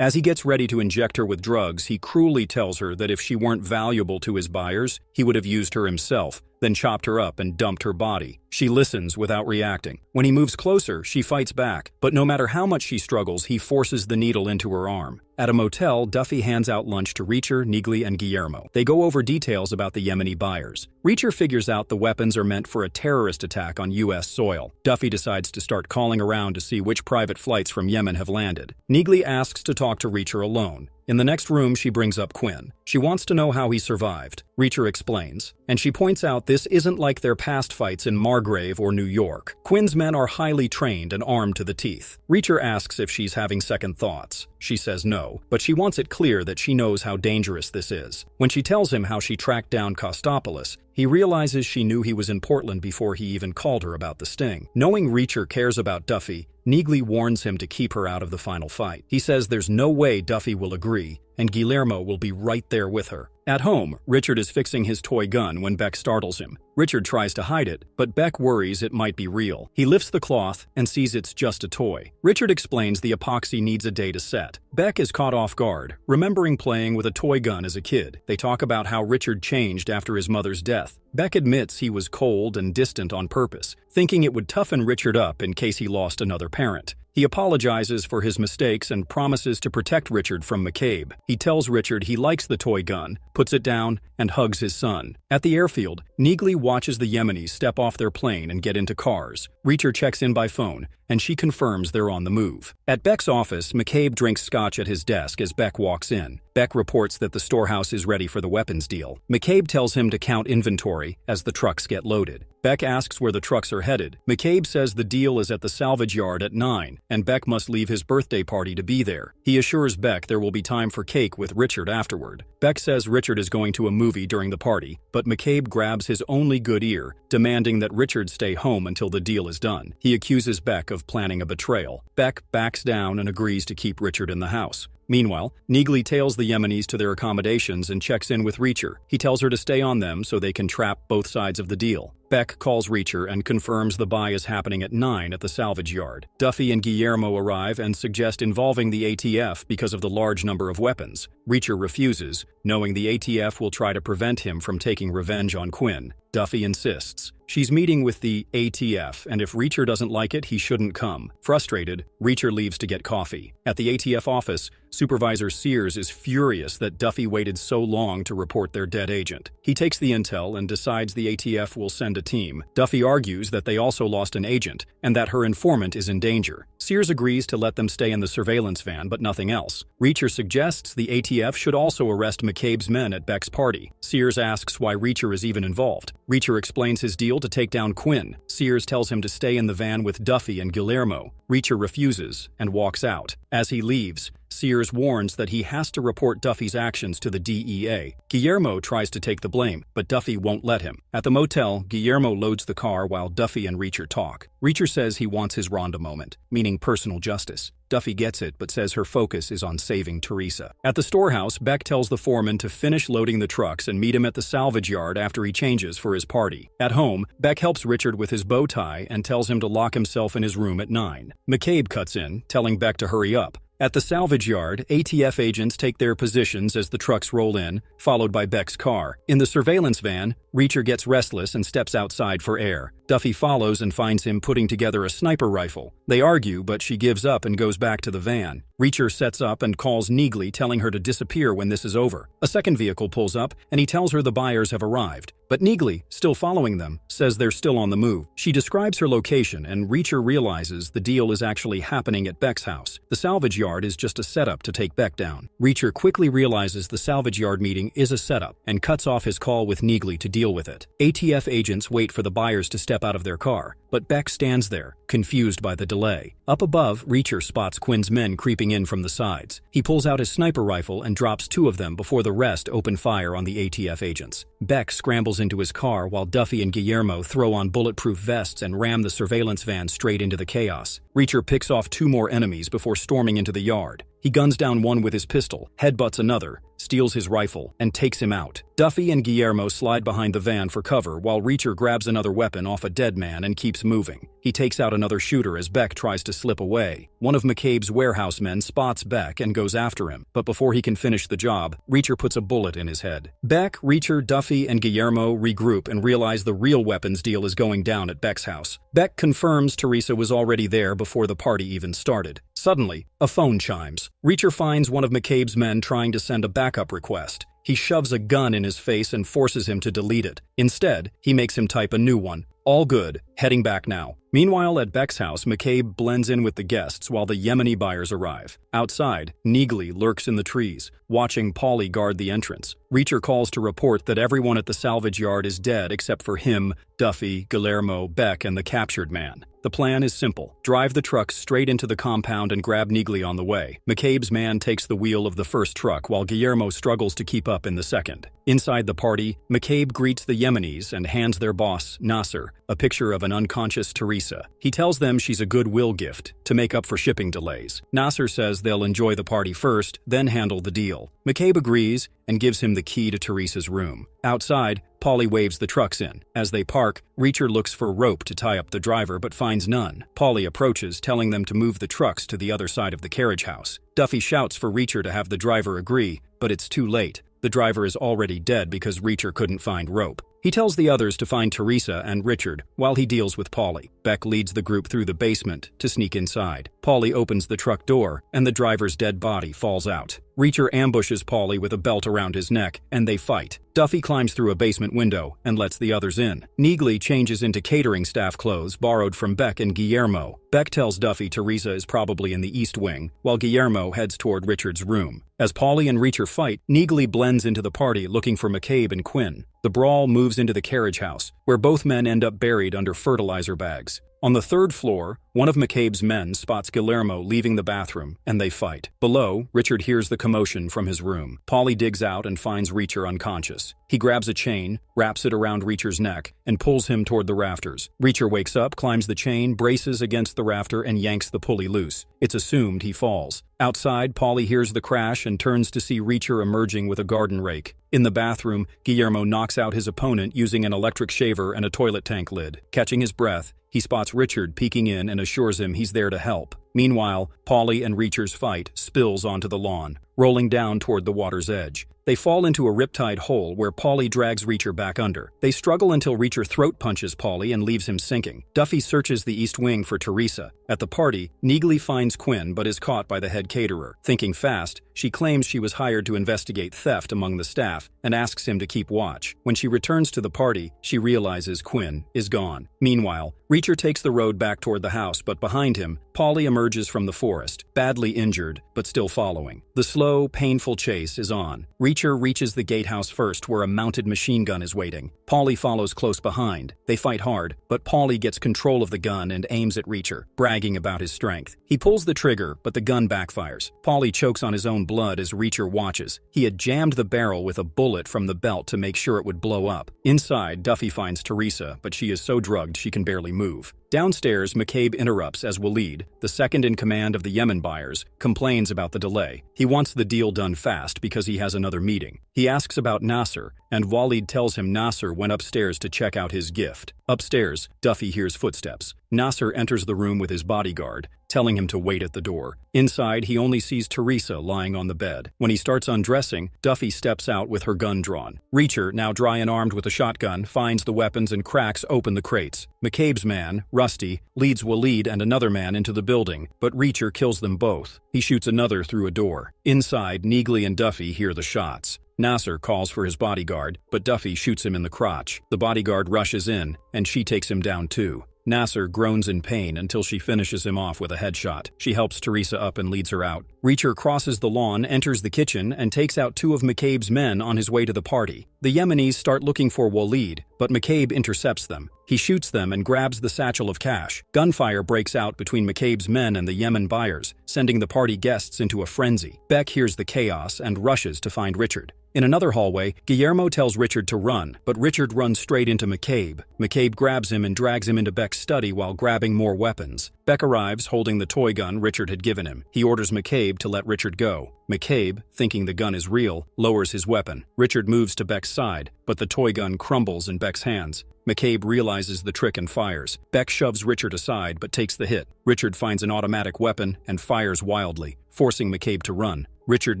As he gets ready to inject her with drugs, he cruelly tells her that if she weren't valuable to his buyers, he would have used her himself, then chopped her up and dumped her body. She listens without reacting. When he moves closer, she fights back, but no matter how much she struggles, he forces the needle into her arm. At a motel, Duffy hands out lunch to Reacher, Neagley, and Guillermo. They go over details about the Yemeni buyers. Reacher figures out the weapons are meant for a terrorist attack on U.S. soil. Duffy decides to start calling around to see which private flights from Yemen have landed. Neagley asks to talk to Reacher alone. In the next room, she brings up Quinn. She wants to know how he survived. Reacher explains, and she points out this isn't like their past fights in Margrave or New York. Quinn's men are highly trained and armed to the teeth. Reacher asks if she's having second thoughts. She says no, but she wants it clear that she knows how dangerous this is. When she tells him how she tracked down Kostopoulos, he realizes she knew he was in Portland before he even called her about the sting. Knowing Reacher cares about Duffy, Neagley warns him to keep her out of the final fight. He says there's no way Duffy will agree, and Guillermo will be right there with her. At home, Richard is fixing his toy gun when Beck startles him. Richard tries to hide it, but Beck worries it might be real. He lifts the cloth and sees it's just a toy. Richard explains the epoxy needs a day to set. Beck is caught off guard, remembering playing with a toy gun as a kid. They talk about how Richard changed after his mother's death. Beck admits he was cold and distant on purpose, thinking it would toughen Richard up in case he lost another parent. He apologizes for his mistakes and promises to protect Richard from McCabe. He tells Richard he likes the toy gun, puts it down, and hugs his son. At the airfield, Neagley watches the Yemenis step off their plane and get into cars. Reacher checks in by phone, and she confirms they're on the move. At Beck's office, McCabe drinks scotch at his desk as Beck walks in. Beck reports that the storehouse is ready for the weapons deal. McCabe tells him to count inventory as the trucks get loaded. Beck asks where the trucks are headed. McCabe says the deal is at the salvage yard at 9, and Beck must leave his birthday party to be there. He assures Beck there will be time for cake with Richard afterward. Beck says Richard is going to a movie during the party, but McCabe grabs his only good ear, demanding that Richard stay home until the deal is done. He accuses Beck of planning a betrayal. Beck backs down and agrees to keep Richard in the house. Meanwhile, Neagley tails the Yemenis to their accommodations and checks in with Reacher. He tells her to stay on them so they can trap both sides of the deal. Beck calls Reacher and confirms the buy is happening at 9 at the salvage yard. Duffy and Guillermo arrive and suggest involving the ATF because of the large number of weapons. Reacher refuses, knowing the ATF will try to prevent him from taking revenge on Quinn. Duffy insists. She's meeting with the ATF, and if Reacher doesn't like it, he shouldn't come. Frustrated, Reacher leaves to get coffee. At the ATF office, Supervisor Sears is furious that Duffy waited so long to report their dead agent. He takes the intel and decides the ATF will send a team. Duffy argues that they also lost an agent, and that her informant is in danger. Sears agrees to let them stay in the surveillance van, but nothing else. Reacher suggests the ATF should also arrest McCabe's men at Beck's party. Sears asks why Reacher is even involved. Reacher explains his deal to take down Quinn. Sears tells him to stay in the van with Duffy and Guillermo. Reacher refuses and walks out. As he leaves, Sears warns that he has to report Duffy's actions to the DEA. Guillermo tries to take the blame, but Duffy won't let him. At the motel, Guillermo loads the car while Duffy and Reacher talk. Reacher says he wants his Rhonda moment, meaning personal justice. Duffy gets it, but says her focus is on saving Teresa. At the storehouse, Beck tells the foreman to finish loading the trucks and meet him at the salvage yard after he changes for his party. At home, Beck helps Richard with his bow tie and tells him to lock himself in his room at 9. McCabe cuts in, telling Beck to hurry up. At the salvage yard, ATF agents take their positions as the trucks roll in, followed by Beck's car. In the surveillance van, Reacher gets restless and steps outside for air. Duffy follows and finds him putting together a sniper rifle. They argue, but she gives up and goes back to the van. Reacher sets up and calls Neagley, telling her to disappear when this is over. A second vehicle pulls up, and he tells her the buyers have arrived. But Neagley, still following them, says they're still on the move. She describes her location, and Reacher realizes the deal is actually happening at Beck's house. The salvage yard is just a setup to take Beck down. Reacher quickly realizes the salvage yard meeting is a setup and cuts off his call with Neagley to deal with it. ATF agents wait for the buyers to step out of their car, but Beck stands there, confused by the delay. Up above, Reacher spots Quinn's men creeping in from the sides. He pulls out his sniper rifle and drops 2 of them before the rest open fire on the ATF agents. Beck scrambles into his car while Duffy and Guillermo throw on bulletproof vests and ram the surveillance van straight into the chaos. Reacher picks off 2 more enemies before storming into the yard. He guns down one with his pistol, headbutts another, steals his rifle, and takes him out. Duffy and Guillermo slide behind the van for cover while Reacher grabs another weapon off a dead man and keeps moving. He takes out another shooter as Beck tries to slip away. One of McCabe's warehouse men spots Beck and goes after him, but before he can finish the job, Reacher puts a bullet in his head. Beck, Reacher, Duffy, and Guillermo regroup and realize the real weapons deal is going down at Beck's house. Beck confirms Teresa was already there before the party even started. Suddenly, a phone chimes. Reacher finds one of McCabe's men trying to send a backup request. He shoves a gun in his face and forces him to delete it. Instead, he makes him type a new one. All good, heading back now. Meanwhile, at Beck's house, McCabe blends in with the guests while the Yemeni buyers arrive. Outside, Neagley lurks in the trees, watching Paulie guard the entrance. Reacher calls to report that everyone at the salvage yard is dead except for him, Duffy, Guillermo, Beck, and the captured man. The plan is simple. Drive the truck straight into the compound and grab Neagley on the way. McCabe's man takes the wheel of the first truck while Guillermo struggles to keep up in the second. Inside the party, McCabe greets the Yemenis and hands their boss, Nasser, a picture of an unconscious Teresa. He tells them she's a goodwill gift to make up for shipping delays. Nasser says they'll enjoy the party first, then handle the deal. McCabe agrees and gives him the key to Teresa's room. Outside, Paulie waves the trucks in. As they park, Reacher looks for rope to tie up the driver but finds none. Paulie approaches, telling them to move the trucks to the other side of the carriage house. Duffy shouts for Reacher to have the driver agree, but it's too late. The driver is already dead because Reacher couldn't find rope. He tells the others to find Teresa and Richard while he deals with Paulie. Beck leads the group through the basement to sneak inside. Paulie opens the truck door, and the driver's dead body falls out. Reacher ambushes Paulie with a belt around his neck, and they fight. Duffy climbs through a basement window and lets the others in. Neagley changes into catering staff clothes borrowed from Beck and Guillermo. Beck tells Duffy Teresa is probably in the east wing, while Guillermo heads toward Richard's room. As Paulie and Reacher fight, Neagley blends into the party looking for McCabe and Quinn. The brawl moves into the carriage house, where both men end up buried under fertilizer bags. On the third floor, one of McCabe's men spots Guillermo leaving the bathroom, and they fight. Below, Richard hears the commotion from his room. Paulie digs out and finds Reacher unconscious. He grabs a chain, wraps it around Reacher's neck, and pulls him toward the rafters. Reacher wakes up, climbs the chain, braces against the rafter, and yanks the pulley loose. It's assumed he falls. Outside, Paulie hears the crash and turns to see Reacher emerging with a garden rake. In the bathroom, Guillermo knocks out his opponent using an electric shaver and a toilet tank lid. Catching his breath, he spots Richard peeking in and assures him he's there to help. Meanwhile, Paulie and Reacher's fight spills onto the lawn, rolling down toward the water's edge. They fall into a riptide hole where Paulie drags Reacher back under. They struggle until Reacher throat punches Paulie and leaves him sinking. Duffy searches the east wing for Teresa. At the party, Neagley finds Quinn but is caught by the head caterer. Thinking fast, she claims she was hired to investigate theft among the staff and asks him to keep watch. When she returns to the party, she realizes Quinn is gone. Meanwhile, Reacher takes the road back toward the house, but behind him, Paulie emerges from the forest, badly injured, but still following. The slow, painful chase is on. Reacher reaches the gatehouse first, where a mounted machine gun is waiting. Paulie follows close behind. They fight hard, but Paulie gets control of the gun and aims at Reacher, bragging about his strength. He pulls the trigger, but the gun backfires. Paulie chokes on his own blood as Reacher watches. He had jammed the barrel with a bullet from the belt to make sure it would blow up. Inside, Duffy finds Teresa, but she is so drugged she can barely move. Downstairs, McCabe interrupts as Walid, the second in command of the Yemen buyers, complains about the delay. He wants the deal done fast because he has another meeting. He asks about Nasser, and Walid tells him Nasser went upstairs to check out his gift. Upstairs, Duffy hears footsteps. Nasser enters the room with his bodyguard, telling him to wait at the door. Inside, he only sees Teresa lying on the bed. When he starts undressing, Duffy steps out with her gun drawn. Reacher, now dry and armed with a shotgun, finds the weapons and cracks open the crates. McCabe's man, Rusty, leads Walid and another man into the building, but Reacher kills them both. He shoots another through a door. Inside, Neagley and Duffy hear the shots. Nasser calls for his bodyguard, but Duffy shoots him in the crotch. The bodyguard rushes in, and she takes him down too. Nasser groans in pain until she finishes him off with a headshot. She helps Teresa up and leads her out. Reacher crosses the lawn, enters the kitchen, and takes out two of McCabe's men on his way to the party. The Yemenis start looking for Walid, but McCabe intercepts them. He shoots them and grabs the satchel of cash. Gunfire breaks out between McCabe's men and the Yemen buyers, sending the party guests into a frenzy. Beck hears the chaos and rushes to find Richard. In another hallway, Guillermo tells Richard to run, but Richard runs straight into McCabe. McCabe grabs him and drags him into Beck's study while grabbing more weapons. Beck arrives holding the toy gun Richard had given him. He orders McCabe to let Richard go. McCabe, thinking the gun is real, lowers his weapon. Richard moves to Beck's side, but the toy gun crumbles in Beck's hands. McCabe realizes the trick and fires. Beck shoves Richard aside but takes the hit. Richard finds an automatic weapon and fires wildly, forcing McCabe to run. Richard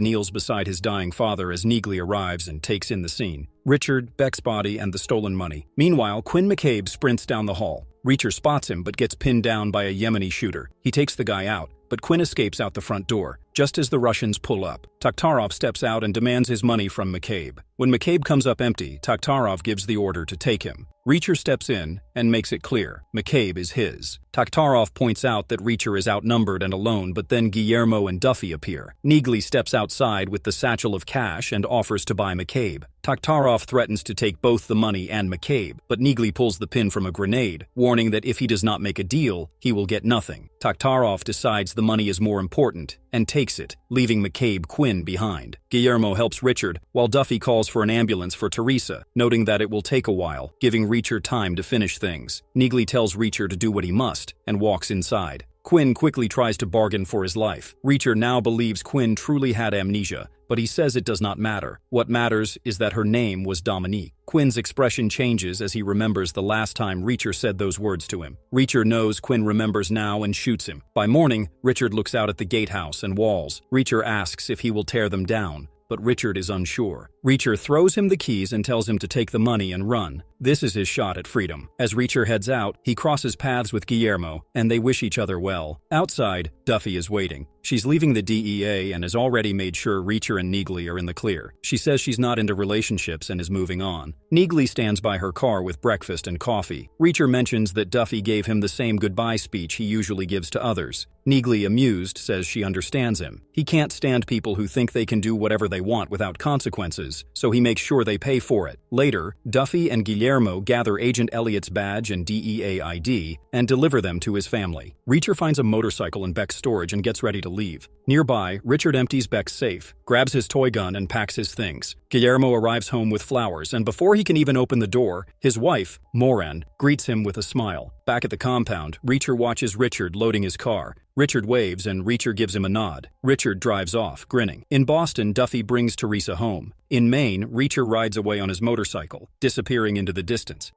kneels beside his dying father as Neagley arrives and takes in the scene. Richard, Beck's body, and the stolen money. Meanwhile, Quinn McCabe sprints down the hall. Reacher spots him but gets pinned down by a Yemeni shooter. He takes the guy out, but Quinn escapes out the front door. Just as the Russians pull up, Takhtarov steps out and demands his money from McCabe. When McCabe comes up empty, Takhtarov gives the order to take him. Reacher steps in and makes it clear McCabe is his. Takhtarov points out that Reacher is outnumbered and alone, but then Guillermo and Duffy appear. Neagley steps outside with the satchel of cash and offers to buy McCabe. Takhtarov threatens to take both the money and McCabe, but Neagley pulls the pin from a grenade, warning that if he does not make a deal, he will get nothing. Takhtarov decides the money is more important and takes it, leaving McCabe Quinn behind. Guillermo helps Richard, while Duffy calls for an ambulance for Teresa, noting that it will take a while, giving Reacher time to finish things. Neagley tells Reacher to do what he must, and walks inside. Quinn quickly tries to bargain for his life. Reacher now believes Quinn truly had amnesia, but he says it does not matter. What matters is that her name was Dominique. Quinn's expression changes as he remembers the last time Reacher said those words to him. Reacher knows Quinn remembers now and shoots him. By morning, Richard looks out at the gatehouse and walls. Reacher asks if he will tear them down, but Richard is unsure. Reacher throws him the keys and tells him to take the money and run. This is his shot at freedom. As Reacher heads out, he crosses paths with Guillermo, and they wish each other well. Outside, Duffy is waiting. She's leaving the DEA and has already made sure Reacher and Neagley are in the clear. She says she's not into relationships and is moving on. Neagley stands by her car with breakfast and coffee. Reacher mentions that Duffy gave him the same goodbye speech he usually gives to others. Neagley, amused, says she understands him. He can't stand people who think they can do whatever they want without consequences, so he makes sure they pay for it. Later, Duffy and Guillermo gather Agent Elliott's badge and DEA ID and deliver them to his family. Reacher finds a motorcycle in Beck's storage and gets ready to leave. Nearby, Richard empties Beck's safe, grabs his toy gun, and packs his things. Guillermo arrives home with flowers, and before he can even open the door, his wife, Moran, greets him with a smile. Back at the compound, Reacher watches Richard loading his car. Richard waves and Reacher gives him a nod. Richard drives off, grinning. In Boston, Duffy brings Teresa home. In Maine, Reacher rides away on his motorcycle, disappearing into the distance.